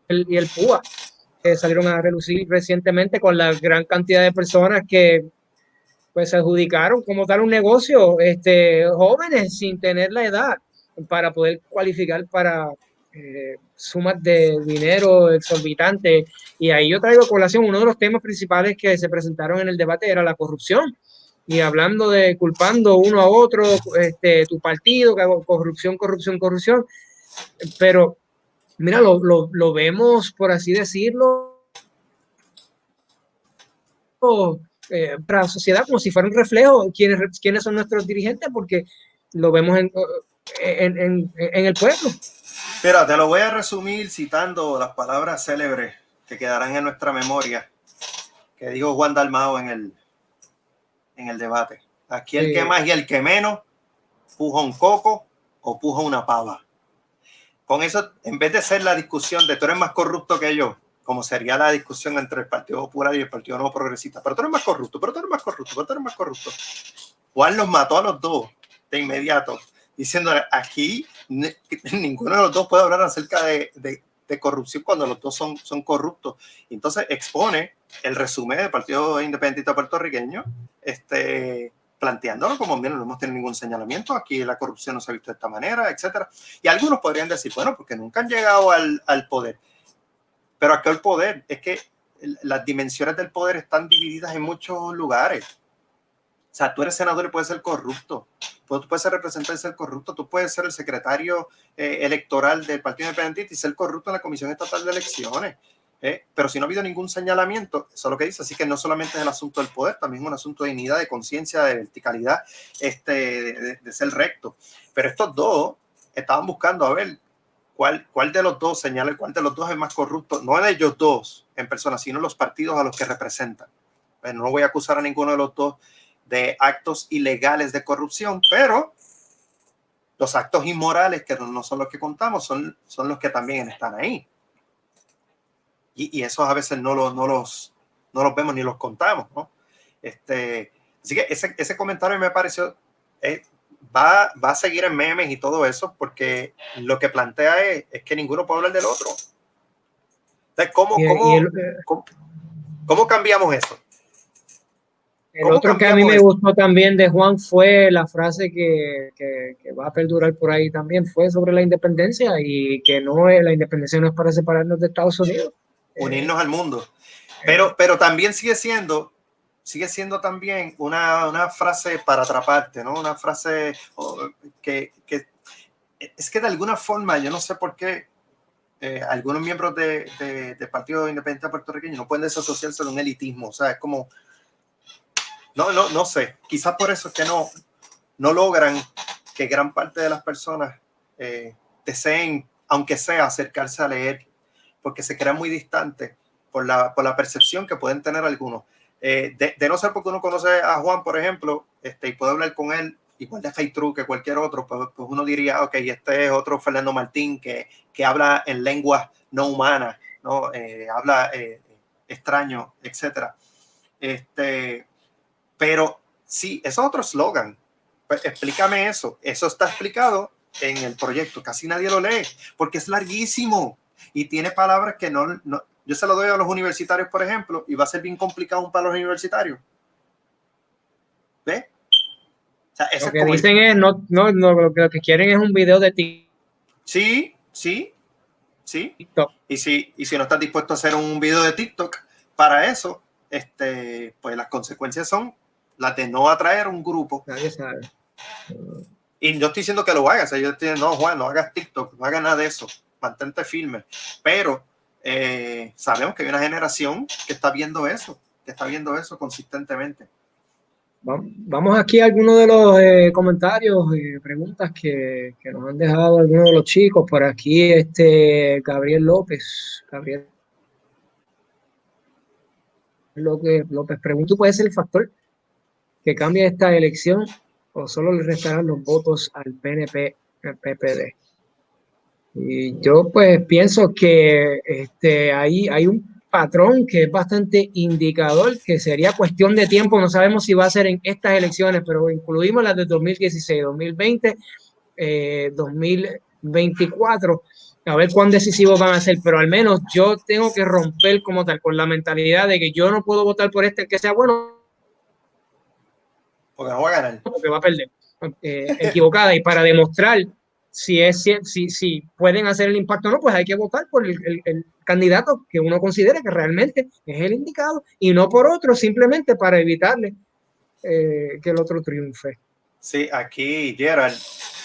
Speaker 1: el PUA, que salieron a relucir recientemente con la gran cantidad de personas que pues se adjudicaron como tal un negocio, jóvenes sin tener la edad para poder cualificar para sumas de dinero exorbitantes. Y ahí yo traigo a colación uno de los temas principales que se presentaron en el debate era la corrupción. Y hablando de culpando uno a otro, tu partido, corrupción. Pero mira, lo vemos, por así decirlo, para la sociedad como si fuera un reflejo quiénes son nuestros dirigentes, porque lo vemos en el pueblo.
Speaker 2: Mira, te lo voy a resumir citando las palabras célebres que quedarán en nuestra memoria que dijo Juan Dalmao en el debate. Aquí el que más y el que menos puja un coco o puja una pava. con eso, en vez de ser la discusión de tú eres más corrupto que yo, como sería la discusión entre el Partido Popular y el Partido Nuevo Progresista, pero tú eres más corrupto, pero tú eres más corrupto, pero tú eres más corrupto. Juan los mató a los dos de inmediato, diciendo aquí ninguno de los dos puede hablar acerca de corrupción cuando los dos son corruptos. Entonces expone el resumen del Partido Independentista Puertorriqueño, planteándolo como, miren, no hemos tenido ningún señalamiento, aquí la corrupción no se ha visto de esta manera, etcétera. Y algunos podrían decir, bueno, porque nunca han llegado al poder. Pero aquí el poder es que las dimensiones del poder están divididas en muchos lugares. O sea, tú eres senador y puedes ser corrupto. Tú puedes ser representante y ser corrupto. Tú puedes ser el secretario electoral del Partido Independentista y ser corrupto en la Comisión Estatal de Elecciones. Pero si no ha habido ningún señalamiento, eso es lo que dice. Así que no solamente es el asunto del poder, también es un asunto de dignidad, de conciencia, de verticalidad, de ser recto. Pero estos dos estaban buscando a ver cuál de los dos señala, cuál de los dos es más corrupto. No de ellos dos en persona, sino los partidos a los que representan. No voy a acusar a ninguno de los dos de actos ilegales de corrupción, pero los actos inmorales, que no son los que contamos, son los que también están ahí. Y esos a veces no los vemos ni los contamos, ¿no? Así que ese comentario me pareció, va a seguir en memes y todo eso, porque lo que plantea es que ninguno puede hablar del otro. Entonces, ¿cómo cambiamos eso?
Speaker 1: El otro que a mí me gustó también de Juan fue la frase que va a perdurar por ahí también, fue sobre la independencia y que la independencia no es para separarnos de Estados Unidos.
Speaker 2: Unirnos al mundo. Pero también sigue siendo también una frase para atraparte, ¿no? Una frase que es que de alguna forma, yo no sé por qué, algunos miembros del Partido Independiente Puertorriqueño no pueden desasociarse de un elitismo. O sea, es como... No sé, quizás por eso es que no logran que gran parte de las personas deseen, aunque sea, acercarse a leer, porque se crean muy distantes por la percepción que pueden tener algunos. De no ser porque uno conoce a Juan, por ejemplo, y puede hablar con él igual de fake true que cualquier otro, pues uno diría, ok, este es otro Fernando Martín que habla en lenguas no humanas, ¿no? Habla extraño, etcétera. Pero sí, eso es otro eslogan. Pues explícame eso. Eso está explicado en el proyecto. Casi nadie lo lee porque es larguísimo y tiene palabras que no. Yo se lo doy a los universitarios, por ejemplo, y va a ser bien complicado para los universitarios. ¿Ves? O sea,
Speaker 1: lo que dicen es, lo que quieren es un video de TikTok.
Speaker 2: Sí. TikTok. Y si no estás dispuesto a hacer un video de TikTok para eso, pues las consecuencias son las de no atraer un grupo.
Speaker 1: Nadie sabe.
Speaker 2: Y yo estoy diciendo que lo hagas. Yo estoy diciendo, no, Juan, no hagas TikTok, no hagas nada de eso. Mantente firme. Pero sabemos que hay una generación que está viendo eso consistentemente.
Speaker 1: Vamos aquí a algunos de los comentarios y preguntas que nos han dejado algunos de los chicos. Por aquí, Gabriel López pregunta, ¿puede ser el factor que cambia esta elección o solo le restarán los votos al PNP, al PPD? Y yo pues pienso que ahí hay un patrón que es bastante indicador, que sería cuestión de tiempo. No sabemos si va a ser en estas elecciones, pero incluimos las de 2016, 2020, 2024, a ver cuán decisivos van a ser, pero al menos yo tengo que romper como tal con la mentalidad de que yo no puedo votar por que sea bueno,
Speaker 2: porque no va a ganar,
Speaker 1: porque va a perder, equivocada. Y para demostrar si pueden hacer el impacto o no, pues hay que votar por el candidato que uno considere que realmente es el indicado y no por otro, simplemente para evitarle que el otro triunfe.
Speaker 2: Sí, aquí Gerald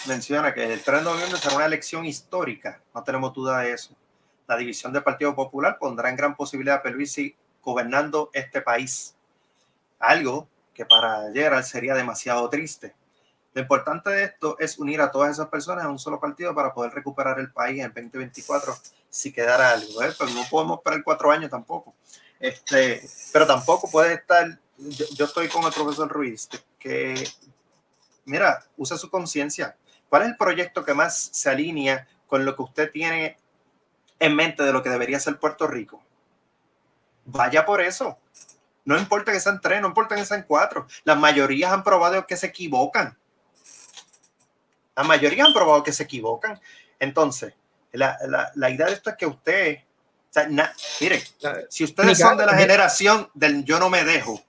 Speaker 2: menciona que el 3 de noviembre será una elección histórica, no tenemos duda de eso. La división del Partido Popular pondrá en gran posibilidad a Pierluisi gobernando este país, algo que para Gerald sería demasiado triste. Lo importante de esto es unir a todas esas personas en un solo partido para poder recuperar el país en 2024 si quedara algo. Pero no podemos esperar 4 años tampoco. Pero tampoco puede estar... Yo estoy con el profesor Ruiz, que, mira, usa su conciencia. ¿Cuál es el proyecto que más se alinea con lo que usted tiene en mente de lo que debería ser Puerto Rico, vaya por eso. No importa que sean 3, no importa que sean 4. Las mayorías han probado que se equivocan. La mayoría han probado que se equivocan. Entonces, la idea de esto es que usted, o sea, mire, si ustedes son de la generación del yo no me dejo,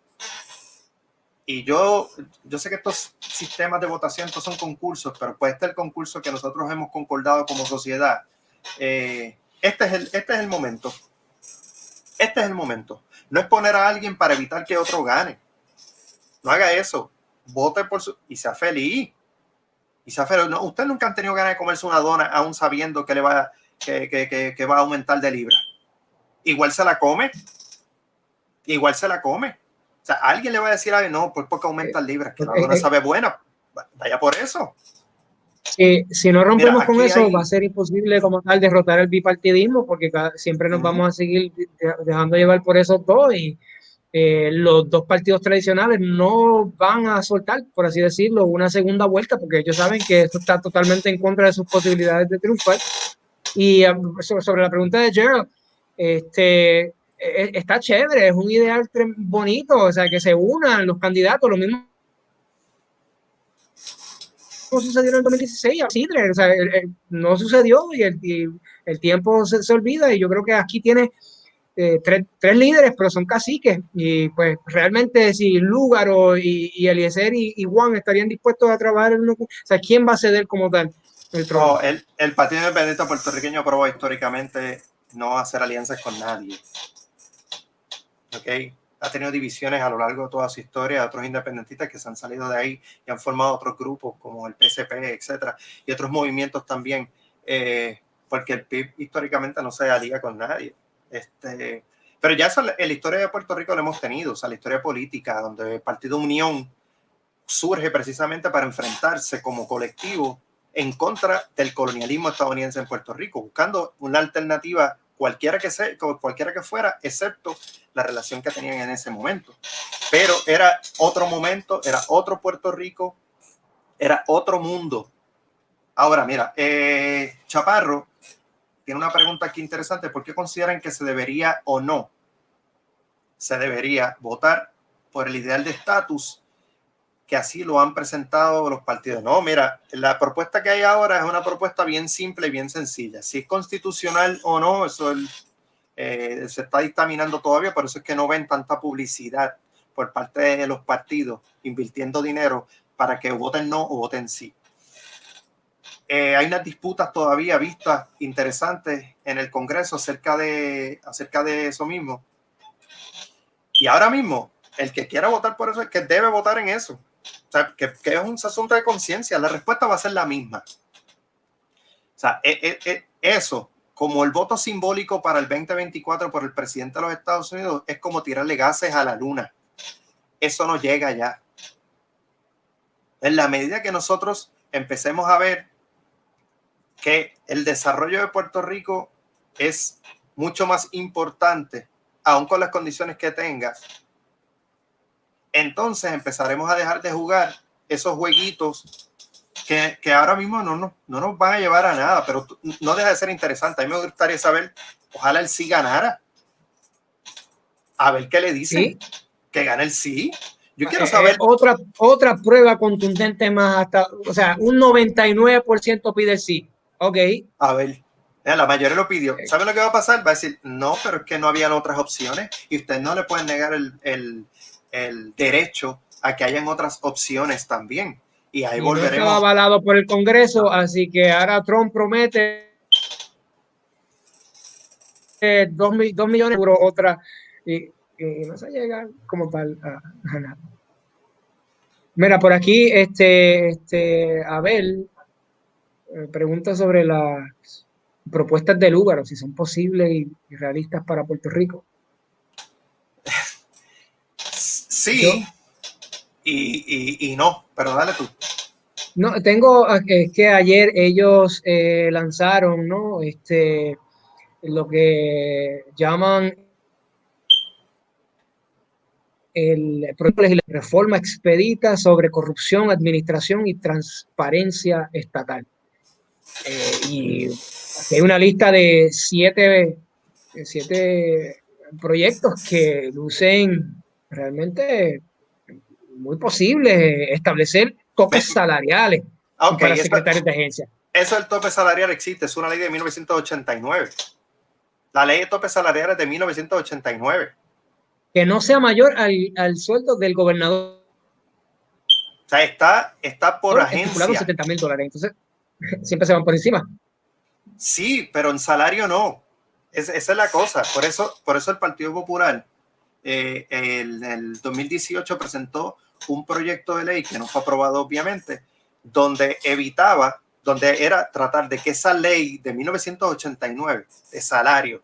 Speaker 2: y yo sé que estos sistemas de votación, estos son concursos, pero pues este es el concurso que nosotros hemos concordado como sociedad. Este es el momento. Este es el momento. No es poner a alguien para evitar que otro gane. No haga eso. Vote por su... y sea feliz. No, usted nunca han tenido ganas de comerse una dona aún sabiendo que le va que va a aumentar de libra. Igual se la come. Igual se la come. O sea, alguien le va a decir, ay, no, pues porque aumenta libras, que la dona sabe buena. Vaya por eso.
Speaker 1: Si no rompemos con eso, va a ser imposible como tal derrotar el bipartidismo, porque siempre nos vamos a seguir dejando llevar por esos dos, y los dos partidos tradicionales no van a soltar, por así decirlo, una segunda vuelta, porque ellos saben que esto está totalmente en contra de sus posibilidades de triunfar. Y sobre la pregunta de Gerald, está chévere, es un ideal bonito, o sea, que se unan los candidatos, lo mismo sucedió en el 2016, o sea, no sucedió, y el tiempo se olvida, y yo creo que aquí tiene tres líderes, pero son caciques, y pues realmente si Lúgaro y Eliezer y Juan estarían dispuestos a trabajar en o sea, ¿quién va a ceder como tal el trono?
Speaker 2: El Partido Independiente Puertorriqueño probó históricamente no hacer alianzas con nadie. ¿Ok? Ha tenido divisiones a lo largo de toda su historia, otros independentistas que se han salido de ahí y han formado otros grupos como el PSP, etcétera, y otros movimientos también, porque el PIB históricamente no se alía con nadie. Pero ya eso en la historia de Puerto Rico lo hemos tenido, o sea, la historia política, donde el Partido Unión surge precisamente para enfrentarse como colectivo en contra del colonialismo estadounidense en Puerto Rico, buscando una alternativa cualquiera que fuera, excepto la relación que tenían en ese momento. Pero era otro momento, era otro Puerto Rico, era otro mundo. Ahora, mira, Chaparro tiene una pregunta aquí interesante. ¿Por qué consideran que se debería o no se debería votar por el ideal de estatus que así lo han presentado los partidos? No, mira, la propuesta que hay ahora es una propuesta bien simple y bien sencilla. Si es constitucional o no, eso se está dictaminando todavía, por eso es que no ven tanta publicidad por parte de los partidos invirtiendo dinero para que voten no o voten sí. Hay unas disputas todavía vistas interesantes en el Congreso acerca de eso mismo. Y ahora mismo, el que quiera votar por eso es que debe votar en eso. O sea, que es un asunto de conciencia. La respuesta va a ser la misma. O sea, eso, como el voto simbólico para el 2024 por el presidente de los Estados Unidos, es como tirarle gases a la luna. Eso no llega ya. En la medida que nosotros empecemos a ver que el desarrollo de Puerto Rico es mucho más importante, aun con las condiciones que tenga, entonces empezaremos a dejar de jugar esos jueguitos que ahora mismo no nos van a llevar a nada, pero no deja de ser interesante. A mí me gustaría saber, ojalá el sí ganara. A ver qué le dicen. ¿Sí? Que gane el sí. Yo quiero saber.
Speaker 1: Otra prueba contundente más, hasta, o sea, un 99% pide el sí. Ok.
Speaker 2: A ver, la mayoría lo pidió. ¿Sabe lo que va a pasar? Va a decir, no, pero es que no habían otras opciones y usted no le puede negar el derecho a que hayan otras opciones también. Y ahí volveremos.
Speaker 1: No estaba avalado por el Congreso, así que ahora Trump promete 2 millones de euros otra, y no se llega como tal a nada. Mira, por aquí, Abel pregunta sobre las propuestas de Lúgaro, si son posibles y realistas para Puerto Rico.
Speaker 2: Sí, y no, pero dale tú.
Speaker 1: No, es que ayer ellos lanzaron, ¿no? Lo que llaman el proyecto de reforma expedita sobre corrupción, administración y transparencia estatal. Y aquí hay una lista de siete proyectos que lucen realmente muy posibles establecer topes salariales
Speaker 2: Ok,
Speaker 1: para secretarios de agencia.
Speaker 2: Eso del tope salarial existe, es una ley de 1989. La ley de tope salarial es de 1989.
Speaker 1: Que no sea mayor al sueldo del gobernador.
Speaker 2: O sea, está por
Speaker 1: Estipulado
Speaker 2: agencia.
Speaker 1: $70,000. Entonces, siempre se van por encima.
Speaker 2: Sí, pero en salario no. Esa es la cosa. Por eso el Partido Popular en el 2018 presentó un proyecto de ley que no fue aprobado obviamente, donde era tratar de que esa ley de 1989 de salario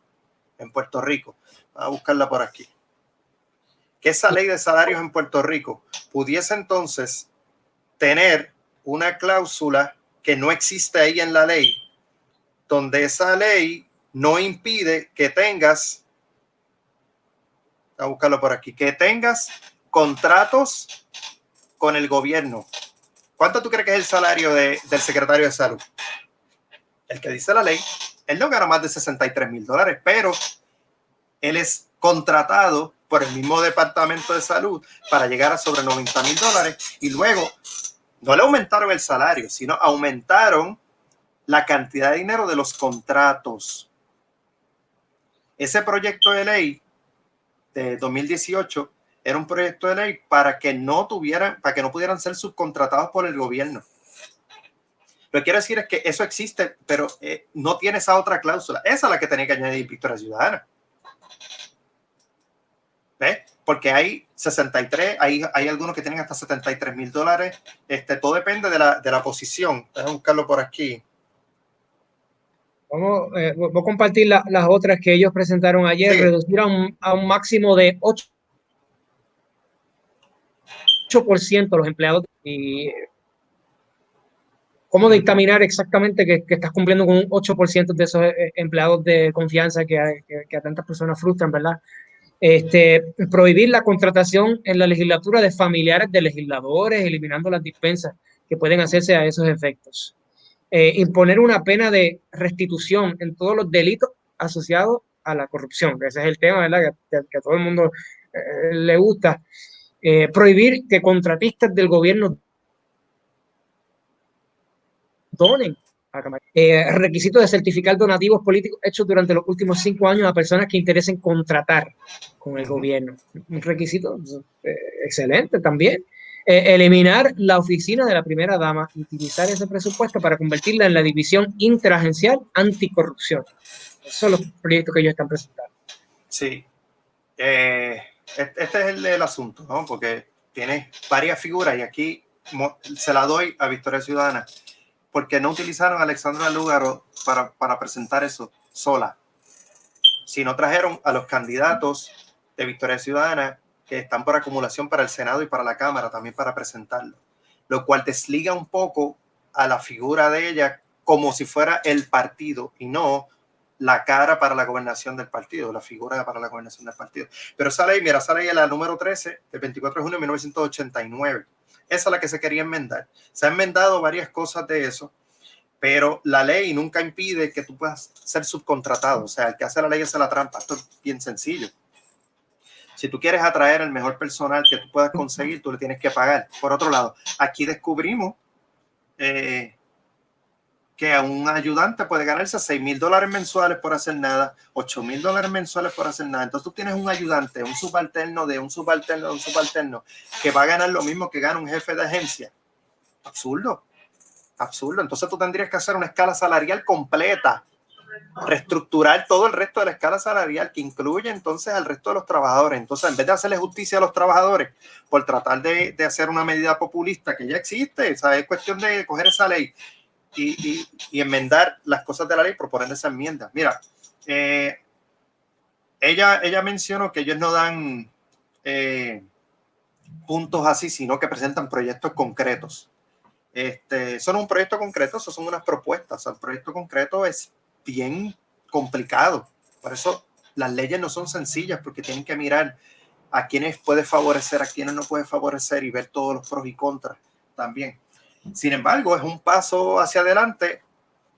Speaker 2: en Puerto Rico, voy a buscarla por aquí, que esa ley de salarios en Puerto Rico pudiese entonces tener una cláusula que no existe ahí en la ley, donde esa ley no impide que tengas, a buscarlo por aquí, que tengas contratos con el gobierno. ¿Cuánto tú crees que es el salario del secretario de salud? El que dice la ley, él no gana más de $63,000, pero él es contratado por el mismo departamento de salud para llegar a sobre $90,000 y luego no le aumentaron el salario, sino aumentaron la cantidad de dinero de los contratos. Ese proyecto de ley de 2018 era un proyecto de ley para que no pudieran ser subcontratados por el gobierno. Lo que quiero decir es que eso existe, pero no tiene esa otra cláusula. Esa es la que tenía que añadir Victoria Ciudadana. ¿Ves? Porque hay 63, hay algunos que tienen hasta $73,000. Todo depende de la posición. Déjame buscarlo por aquí.
Speaker 1: Voy a compartir las otras que ellos presentaron ayer,
Speaker 2: Sí.
Speaker 1: reducir a un máximo de 8% los empleados. Y cómo dictaminar exactamente que estás cumpliendo con un 8% de esos empleados de confianza que a tantas personas frustran, ¿verdad? Prohibir la contratación en la legislatura de familiares de legisladores, eliminando las dispensas que pueden hacerse a esos efectos. Imponer una pena de restitución en todos los delitos asociados a la corrupción, que ese es el tema, ¿verdad? Que a todo el mundo le gusta. Prohibir que contratistas del gobierno donen. Requisito de certificar donativos políticos hechos durante los últimos 5 años a personas que interesen contratar con el gobierno. Un requisito excelente también. Eliminar la oficina de la primera dama y utilizar ese presupuesto para convertirla en la división interagencial anticorrupción. Esos son los proyectos que ellos están presentando.
Speaker 2: Sí. Este es el asunto, ¿no? Porque tiene varias figuras y aquí se la doy a Victoria Ciudadana porque no utilizaron a Alexandra Lúgaro para presentar eso sola, sino trajeron a los candidatos de Victoria Ciudadana que están por acumulación para el Senado y para la Cámara también para presentarlo, lo cual desliga un poco a la figura de ella como si fuera el partido y no la cara para la gobernación del partido, la figura para la gobernación del partido. Pero esa ley, mira, esa ley es la número 13 del 24 de junio de 1989. Esa es la que se quería enmendar. Se han enmendado varias cosas de eso, pero la ley nunca impide que tú puedas ser subcontratado. O sea, el que hace la ley hace la trampa. Esto es bien sencillo. Si tú quieres atraer el mejor personal que tú puedas conseguir, tú le tienes que pagar. Por otro lado, aquí descubrimos que a un ayudante puede ganarse $6,000 mensuales por hacer nada, $8,000 mensuales por hacer nada. Entonces tú tienes un ayudante, un subalterno de un subalterno de un subalterno que va a ganar lo mismo que gana un jefe de agencia. Absurdo. Absurdo. Entonces tú tendrías que hacer una escala salarial completa, reestructurar todo el resto de la escala salarial que incluye entonces al resto de los trabajadores. Entonces, en vez de hacerle justicia a los trabajadores por tratar de hacer una medida populista que ya existe, o sea, es cuestión de coger esa ley y enmendar las cosas de la ley, proponer esa enmienda. Mira, ella mencionó que ellos no dan puntos así, sino que presentan proyectos concretos. Eso no es un proyecto concreto, eso son unas propuestas. El proyecto concreto es bien complicado. Por eso las leyes no son sencillas, porque tienen que mirar a quienes puede favorecer, a quienes no puede favorecer y ver todos los pros y contras también. Sin embargo, es un paso hacia adelante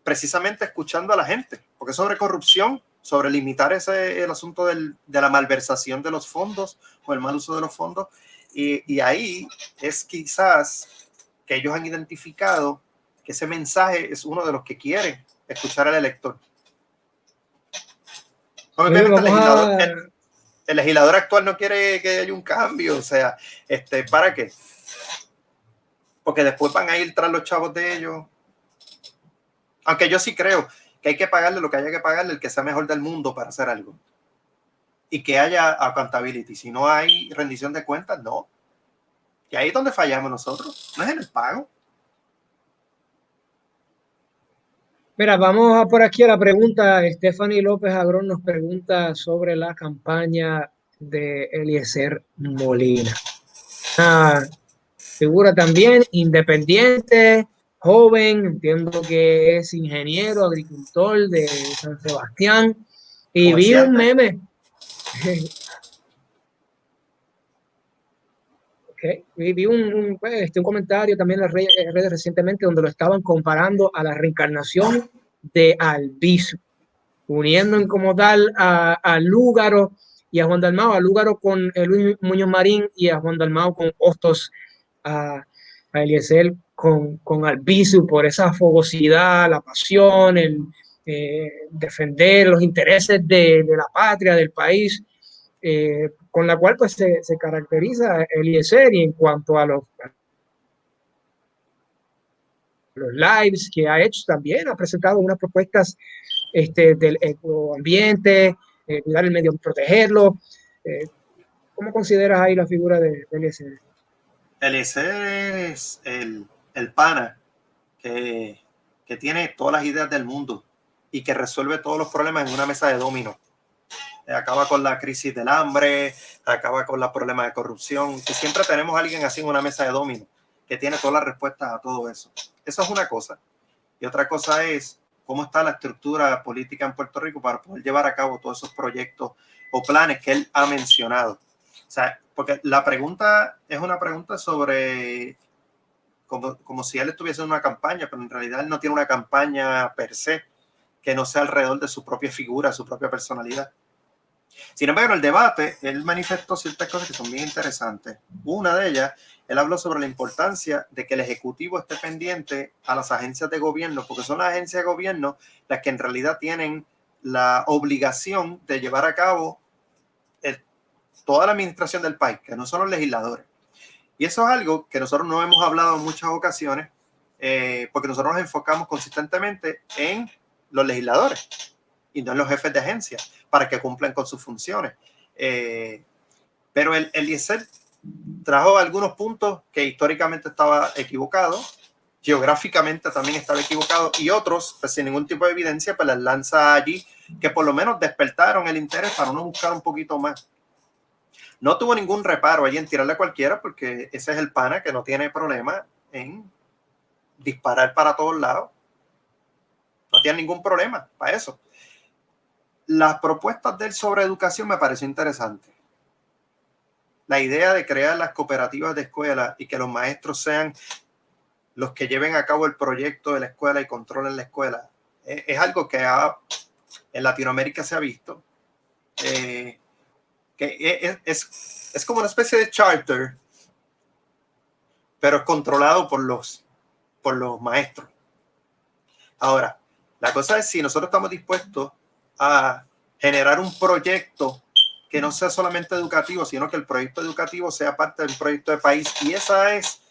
Speaker 2: precisamente escuchando a la gente, porque sobre corrupción, sobre limitar el asunto de la malversación de los fondos o el mal uso de los fondos, y ahí es quizás que ellos han identificado que ese mensaje es uno de los que quieren escuchar al elector. Obviamente el legislador actual no quiere que haya un cambio, o sea, ¿para qué? Porque después van a ir tras los chavos de ellos. Aunque yo sí creo que hay que pagarle lo que haya que pagarle el que sea mejor del mundo para hacer algo. Y que haya accountability. Si no hay rendición de cuentas, no. Y ahí es donde fallamos nosotros. No es en el pago.
Speaker 1: Mira, vamos por aquí a la pregunta. Stephanie López Agrón nos pregunta sobre la campaña de Eliezer Molina. Una figura también independiente, joven, entiendo que es ingeniero, agricultor de San Sebastián. Y vi un meme. Okay. Vi un comentario también en las redes recientemente donde lo estaban comparando a la reencarnación de Albizu, uniendo en como tal a Lúgaro y a Juan Dalmau, a Lúgaro con Luis Muñoz Marín y a Juan Dalmau con Hostos, a Eliezer con Albizu, por esa fogosidad, la pasión, el defender los intereses de la patria, del país. Con la cual pues se caracteriza Eliezer, y en cuanto a los lives que ha hecho también, ha presentado unas propuestas del ecoambiente, cuidar el medio, protegerlo. ¿Cómo consideras ahí la figura de Eliezer?
Speaker 2: Eliezer es el pana que tiene todas las ideas del mundo y que resuelve todos los problemas en una mesa de dominó. Acaba con la crisis del hambre, acaba con los problemas de corrupción, que siempre tenemos a alguien así en una mesa de dominó, que tiene todas las respuestas a todo eso. Eso es una cosa. Y otra cosa es cómo está la estructura política en Puerto Rico para poder llevar a cabo todos esos proyectos o planes que él ha mencionado. O sea, porque la pregunta es una pregunta sobre como si él estuviese en una campaña, pero en realidad él no tiene una campaña per se que no sea alrededor de su propia figura, su propia personalidad. Sin embargo, en el debate, él manifestó ciertas cosas que son bien interesantes. Una de ellas, él habló sobre la importancia de que el Ejecutivo esté pendiente a las agencias de gobierno, porque son las agencias de gobierno las que en realidad tienen la obligación de llevar a cabo toda la administración del país, que no son los legisladores. Y eso es algo que nosotros no hemos hablado en muchas ocasiones, porque nosotros nos enfocamos consistentemente en los legisladores y no en los jefes de agencia para que cumplan con sus funciones. Pero el Eliezer trajo algunos puntos que históricamente estaba equivocado, geográficamente también estaba equivocado, y otros, pues sin ningún tipo de evidencia, pues las lanza allí, que por lo menos despertaron el interés para uno buscar un poquito más. No tuvo ningún reparo allí en tirarle a cualquiera, porque ese es el pana que no tiene problema en disparar para todos lados. No tiene ningún problema para eso. Las propuestas de él sobre educación me pareció interesante. La idea de crear las cooperativas de escuela y que los maestros sean los que lleven a cabo el proyecto de la escuela y controlen la escuela es algo que en Latinoamérica se ha visto. Que es como una especie de charter, pero es controlado por los maestros. Ahora, la cosa es si nosotros estamos dispuestos a generar un proyecto que no sea solamente educativo, sino que el proyecto educativo sea parte del proyecto de país. Y ese es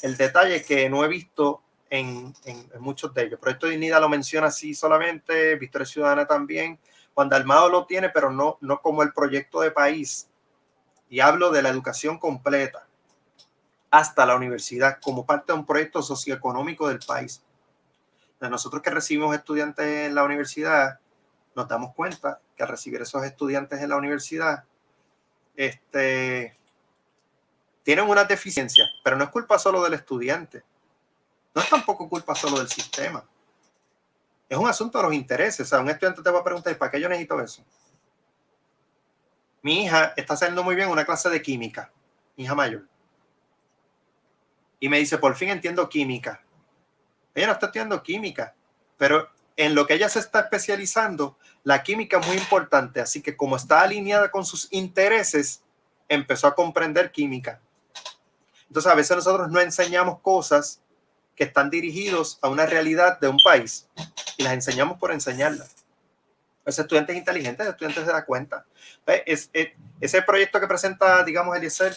Speaker 2: el detalle que no he visto en muchos de ellos. Proyecto de Dignidad lo menciona así solamente, Victoria Ciudadana también. Juan Dalmau lo tiene, pero no como el proyecto de país. Y hablo de la educación completa hasta la universidad como parte de un proyecto socioeconómico del país. Nosotros que recibimos estudiantes en la universidad, nos damos cuenta que al recibir esos estudiantes en la universidad, tienen unas deficiencias, pero no es culpa solo del estudiante. No es tampoco culpa solo del sistema. Es un asunto de los intereses. O sea, un estudiante te va a preguntar, ¿para qué yo necesito eso? Mi hija está haciendo muy bien una clase de química, mi hija mayor. Y me dice, por fin entiendo química. Ella no está estudiando química, pero en lo que ella se está especializando, la química es muy importante. Así que como está alineada con sus intereses, empezó a comprender química. Entonces, a veces nosotros no enseñamos cosas que están dirigidos a una realidad de un país y las enseñamos por enseñarlas. Ese estudiante es inteligente, el estudiante se da cuenta. Ese proyecto que presenta, digamos, Eliezer,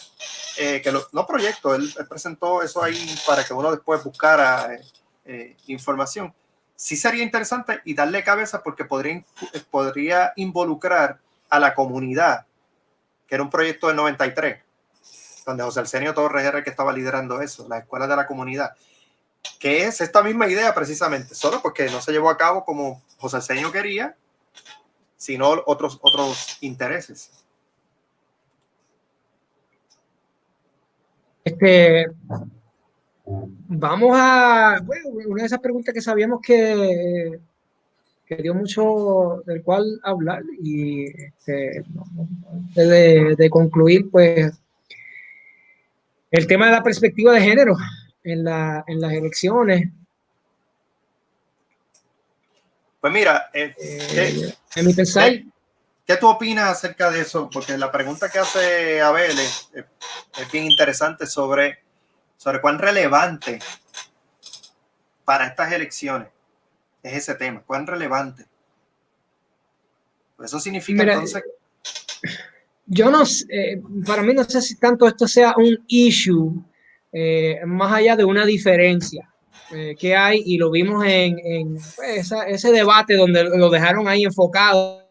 Speaker 2: no proyecto, él presentó eso ahí para que uno después buscara información. Sí sería interesante y darle cabeza porque podría involucrar a la comunidad, que era un proyecto del 93, donde José Arsenio Torres era el que estaba liderando eso, la escuela de la comunidad, que es esta misma idea precisamente, solo porque no se llevó a cabo como José Arsenio quería, sino otros intereses.
Speaker 1: Vamos a, bueno, una de esas preguntas que sabíamos que dio mucho del cual hablar y de concluir, pues, el tema de la perspectiva de género en las elecciones.
Speaker 2: Pues mira,
Speaker 1: en mi pensar,
Speaker 2: ¿qué tú opinas acerca de eso? Porque la pregunta que hace Abel es bien interesante sobre cuán relevante para estas elecciones es ese tema. ¿Cuán relevante? Pues eso significa, mira, entonces...
Speaker 1: Yo no sé, para mí no sé si tanto esto sea un issue, más allá de una diferencia que hay, y lo vimos en pues, ese debate donde lo dejaron ahí enfocado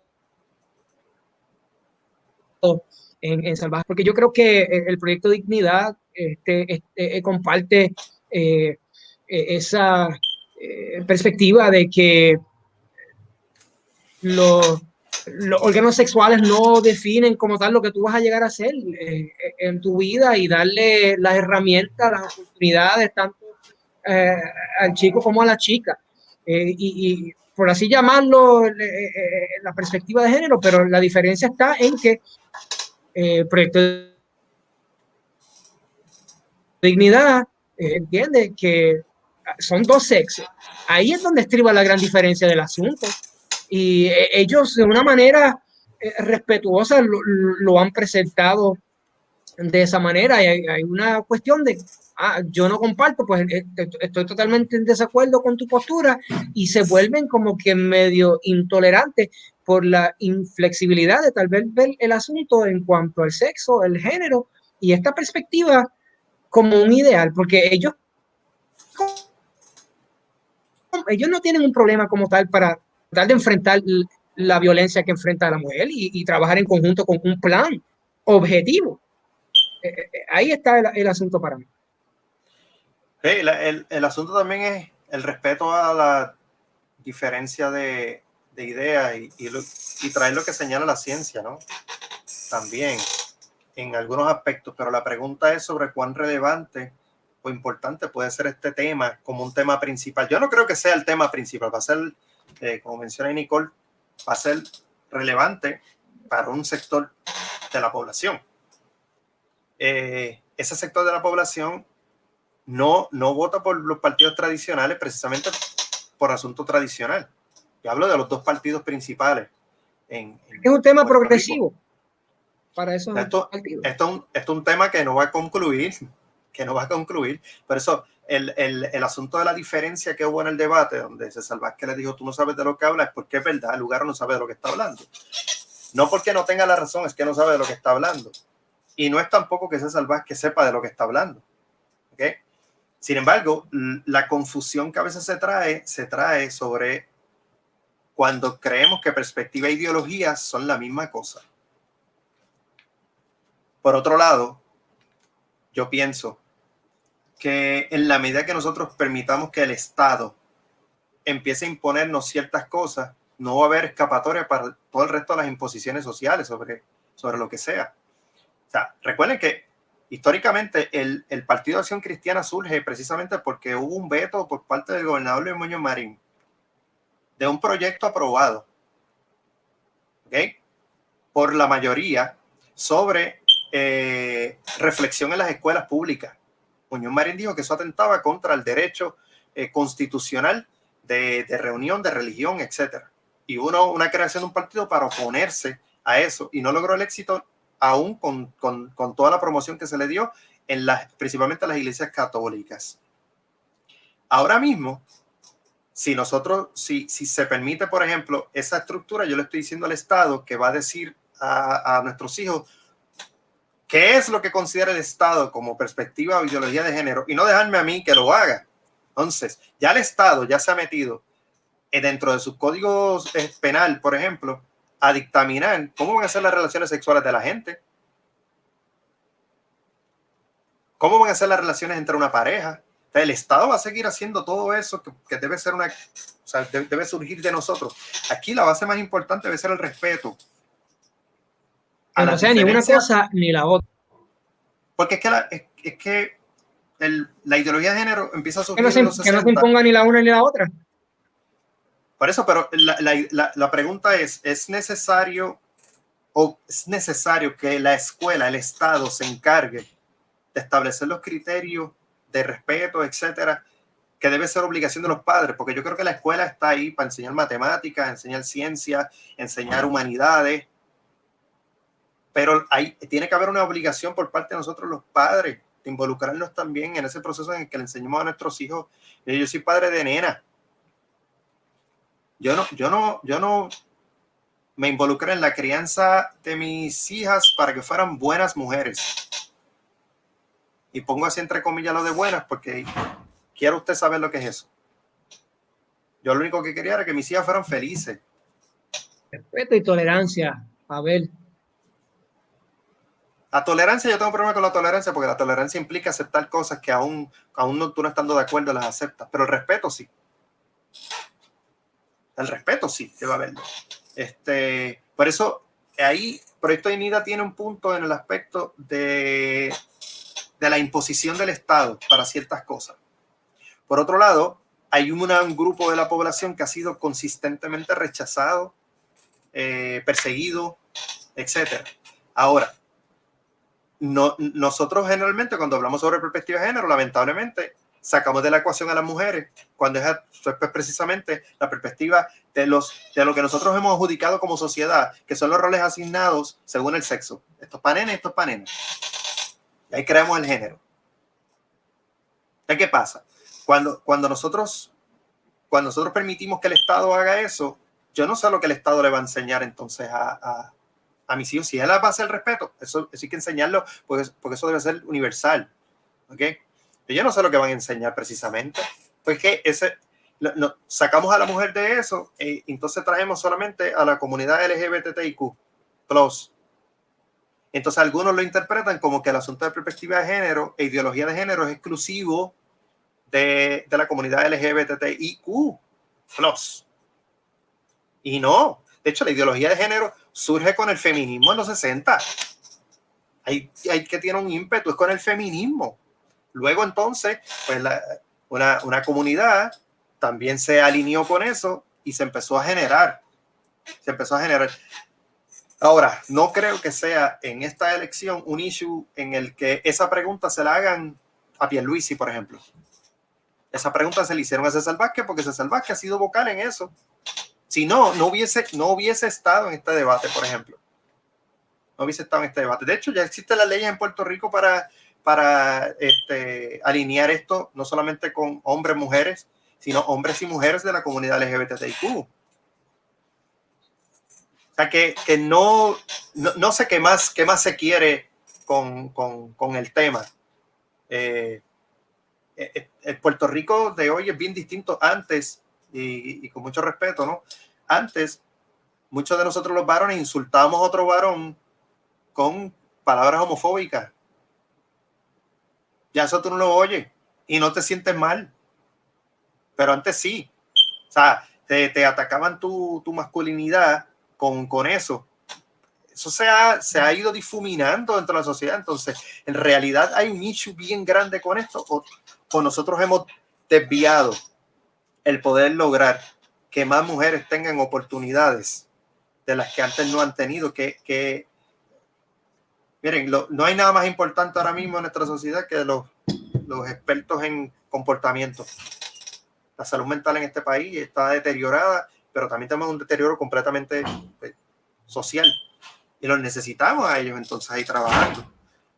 Speaker 1: en Salvaje, porque yo creo que el proyecto Dignidad comparte esa perspectiva de que los órganos sexuales no definen como tal lo que tú vas a llegar a hacer en tu vida, y darle las herramientas, las oportunidades, tanto al chico como a la chica. Y por así llamarlo, la perspectiva de género, pero la diferencia está en que el proyecto de dignidad entiende que son dos sexos. Ahí es donde estriba la gran diferencia del asunto. Y ellos de una manera respetuosa lo han presentado de esa manera. Y hay una cuestión de, yo no comparto, pues estoy totalmente en desacuerdo con tu postura, y se vuelven como que medio intolerantes por la inflexibilidad de tal vez ver el asunto en cuanto al sexo, el género y esta perspectiva como un ideal, porque ellos no tienen un problema como tal para tratar de enfrentar la violencia que enfrenta la mujer y trabajar en conjunto con un plan objetivo. Ahí está el asunto para mí.
Speaker 2: El asunto también es el respeto a la diferencia de ideas y traer lo que señala la ciencia, ¿no? También en algunos aspectos, pero la pregunta es sobre cuán relevante o importante puede ser este tema como un tema principal. Yo no creo que sea el tema principal, va a ser, como menciona Nicole, va a ser relevante para un sector de la población. Ese sector de la población no vota por los partidos tradicionales precisamente por asunto tradicional. Yo hablo de los dos partidos principales. Es
Speaker 1: un tema progresivo para esos
Speaker 2: partidos. Esto es un tema que no va a concluir, Por eso el asunto de la diferencia que hubo en el debate, donde César Vázquez le dijo, tú no sabes de lo que hablas, es porque es verdad, el lugar no sabe de lo que está hablando. No porque no tenga la razón, es que no sabe de lo que está hablando. Y no es tampoco que César Vázquez sepa de lo que está hablando. ¿Okay? Sin embargo, la confusión que a veces se trae sobre cuando creemos que perspectiva e ideología son la misma cosa. Por otro lado, yo pienso que en la medida que nosotros permitamos que el Estado empiece a imponernos ciertas cosas, no va a haber escapatoria para todo el resto de las imposiciones sociales sobre lo que sea. O sea, recuerden que históricamente el Partido de Acción Cristiana surge precisamente porque hubo un veto por parte del gobernador Luis Muñoz Marín de un proyecto aprobado, ¿okay?, por la mayoría sobre reflexión en las escuelas públicas. Muñoz Marín dijo que eso atentaba contra el derecho constitucional de reunión, de religión, etcétera. Y hubo una creación de un partido para oponerse a eso y no logró el éxito aún con toda la promoción que se le dio principalmente en las iglesias católicas. Ahora mismo, si se permite, por ejemplo, esa estructura, yo le estoy diciendo al Estado que va a decir a nuestros hijos qué es lo que considera el Estado como perspectiva o ideología de género y no dejarme a mí que lo haga. Entonces, ya el Estado ya se ha metido dentro de sus códigos penal, por ejemplo, a dictaminar cómo van a ser las relaciones sexuales de la gente, cómo van a ser las relaciones entre una pareja. Entonces, el Estado va a seguir haciendo todo eso que debe ser debe surgir de nosotros. Aquí la base más importante debe ser el respeto.
Speaker 1: Que no sea ni una cosa ni la otra.
Speaker 2: Porque es que la ideología de género empieza a surgir
Speaker 1: en los 60. Que no se imponga ni la una ni la otra.
Speaker 2: Por eso, pero la pregunta ¿es necesario que la escuela, el Estado, se encargue de establecer los criterios de respeto, etcétera, que debe ser obligación de los padres? Porque yo creo que la escuela está ahí para enseñar matemáticas, enseñar ciencia, enseñar humanidades, pero tiene que haber una obligación por parte de nosotros los padres de involucrarnos también en ese proceso en el que le enseñamos a nuestros hijos. Yo soy padre de nena. Yo no me involucré en la crianza de mis hijas para que fueran buenas mujeres. Y pongo así entre comillas lo de buenas porque quiero usted saber lo que es eso. Yo lo único que quería era que mis hijas fueran felices.
Speaker 1: Respeto y tolerancia. A ver.
Speaker 2: La tolerancia, yo tengo un problema con la tolerancia porque la tolerancia implica aceptar cosas que aún tú no estando de acuerdo las aceptas. Pero el respeto sí. El respeto sí, debe haberlo. Por eso, ahí, Proyecto Dignidad tiene un punto en el aspecto de la imposición del Estado para ciertas cosas. Por otro lado, hay un grupo de la población que ha sido consistentemente rechazado, perseguido, etc. Ahora, nosotros generalmente cuando hablamos sobre perspectiva de género, lamentablemente, sacamos de la ecuación a las mujeres cuando es precisamente la perspectiva de lo que nosotros hemos adjudicado como sociedad, que son los roles asignados según el sexo. Esto es para nenes, esto es para nenas. Y ahí creamos el género. ¿Qué pasa? Cuando nosotros permitimos que el Estado haga eso, yo no sé lo que el Estado le va a enseñar entonces a mis hijos. Si él va a hacer el respeto, eso hay que enseñarlo porque eso debe ser universal. ¿Ok? Yo no sé lo que van a enseñar precisamente. Pues que sacamos a la mujer de eso y entonces traemos solamente a la comunidad LGBTIQ+. Entonces algunos lo interpretan como que el asunto de perspectiva de género e ideología de género es exclusivo de la comunidad LGBTIQ+. Y no. De hecho, la ideología de género surge con el feminismo en los 60. Hay que tiene un ímpetu, es con el feminismo. Luego entonces, pues una comunidad también se alineó con eso y se empezó a generar. Ahora, no creo que sea en esta elección un issue en el que esa pregunta se la hagan a Pierluisi, por ejemplo. Esa pregunta se le hicieron a César Vázquez porque César Vázquez ha sido vocal en eso. Si no hubiese estado en este debate, por ejemplo. No hubiese estado en este debate. De hecho, ya existen las leyes en Puerto Rico para alinear esto no solamente con hombres, mujeres, sino hombres y mujeres de la comunidad LGBTIQ. O sea que no sé qué más se quiere con el tema. El Puerto Rico de hoy es bien distinto antes y con mucho respeto, ¿no? Antes, muchos de nosotros los varones insultábamos a otro varón con palabras homofóbicas. Ya eso tú no lo oyes y no te sientes mal. Pero antes sí. O sea, te atacaban tu masculinidad con eso. Eso se ha ido difuminando dentro de la sociedad. Entonces, en realidad hay un issue bien grande con esto. O nosotros hemos desviado el poder lograr que más mujeres tengan oportunidades de las que antes no han tenido. Miren, no hay nada más importante ahora mismo en nuestra sociedad que los expertos en comportamiento. La salud mental en este país está deteriorada, pero también tenemos un deterioro completamente social. Y los necesitamos a ellos entonces ahí trabajando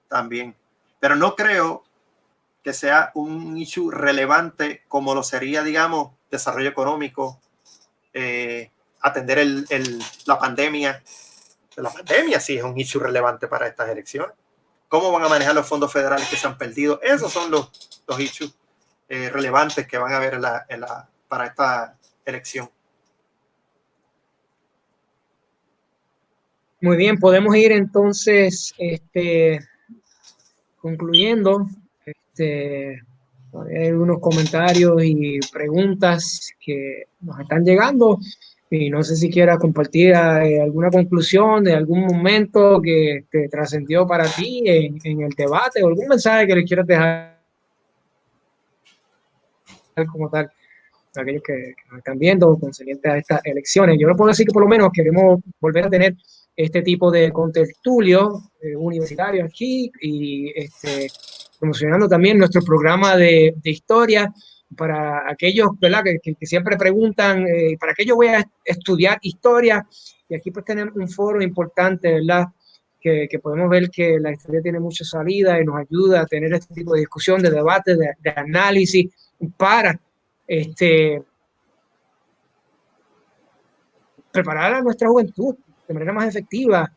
Speaker 2: también. Pero no creo que sea un issue relevante como lo sería, digamos, desarrollo económico, atender la pandemia. La pandemia sí es un issue relevante para estas elecciones. ¿Cómo van a manejar los fondos federales que se han perdido? Esos son los issues relevantes que van a haber para esta elección.
Speaker 1: Muy bien, podemos ir entonces concluyendo. Hay unos comentarios y preguntas que nos están llegando y no sé si quieras compartir alguna conclusión de algún momento que trascendió para ti en el debate o algún mensaje que le quieras dejar como tal a aquellos que nos están viendo concerniente a estas elecciones. Yo no puedo decir que por lo menos queremos volver a tener este tipo de contertulio universitario aquí y promocionando también nuestro programa de historia para aquellos, ¿verdad? Que siempre preguntan, ¿para qué yo voy a estudiar historia? Y aquí pues tenemos un foro importante, ¿verdad? Que podemos ver que la historia tiene mucha salida y nos ayuda a tener este tipo de discusión, de debate, de análisis para preparar a nuestra juventud de manera más efectiva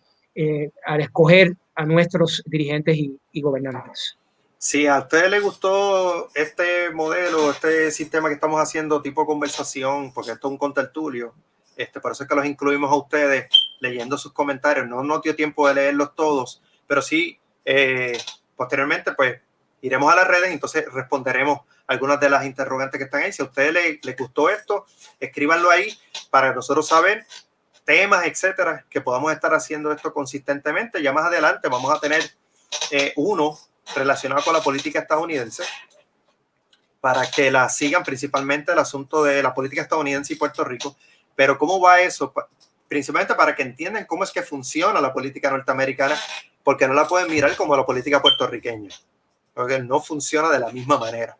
Speaker 1: al escoger a nuestros dirigentes y gobernantes.
Speaker 2: Si a ustedes les gustó este modelo, este sistema que estamos haciendo tipo conversación, porque esto es un contertulio, por eso es que los incluimos a ustedes leyendo sus comentarios. No nos dio tiempo de leerlos todos, pero sí, posteriormente, pues iremos a las redes y entonces responderemos algunas de las interrogantes que están ahí. Si a ustedes les gustó esto, escríbanlo ahí para nosotros saber temas, etcétera, que podamos estar haciendo esto consistentemente. Ya más adelante vamos a tener uno relacionado con la política estadounidense para que la sigan, principalmente el asunto de la política estadounidense y Puerto Rico. Pero ¿cómo va eso? Principalmente para que entiendan cómo es que funciona la política norteamericana, porque no la pueden mirar como la política puertorriqueña, porque no funciona de la misma manera.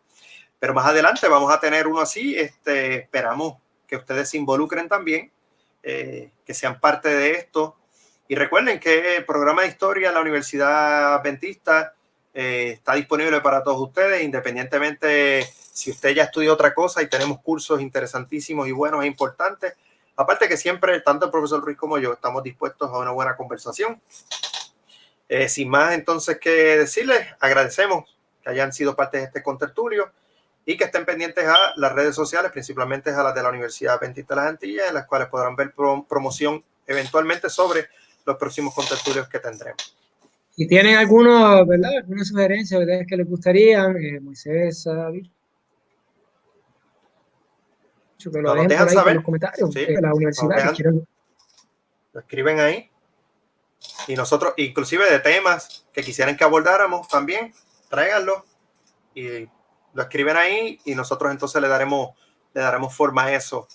Speaker 2: Pero más adelante vamos a tener uno así. Esperamos que ustedes se involucren también, que sean parte de esto. Y recuerden que el programa de historia en la Universidad Adventista está disponible para todos ustedes, independientemente si usted ya estudió otra cosa, y tenemos cursos interesantísimos y buenos e importantes. Aparte que siempre, tanto el profesor Ruiz como yo, estamos dispuestos a una buena conversación. Sin más entonces que decirles, agradecemos que hayan sido parte de este contertulio y que estén pendientes a las redes sociales, principalmente a las de la Universidad Adventista de las Antillas, en las cuales podrán ver promoción eventualmente sobre los próximos contertulios que tendremos.
Speaker 1: Si tienen alguna, ¿verdad? Alguna sugerencia, ¿verdad? Que les gustaría, Moisés, que lo dejen por ahí
Speaker 2: saber
Speaker 1: en los comentarios
Speaker 2: sí,
Speaker 1: de la universidad.
Speaker 2: Lo escriben ahí. Y nosotros, inclusive de temas que quisieran que abordáramos también, tráiganlo y lo escriben ahí y nosotros entonces le daremos forma a eso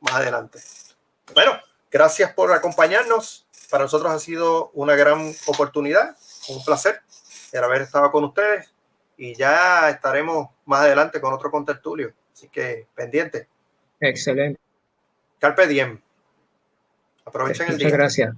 Speaker 2: más adelante. Bueno, gracias por acompañarnos. Para nosotros ha sido una gran oportunidad, un placer el haber estado con ustedes y ya estaremos más adelante con otro contertulio. Así que pendiente.
Speaker 1: Excelente.
Speaker 2: Carpe diem. Aprovechen el día.
Speaker 1: Muchas gracias.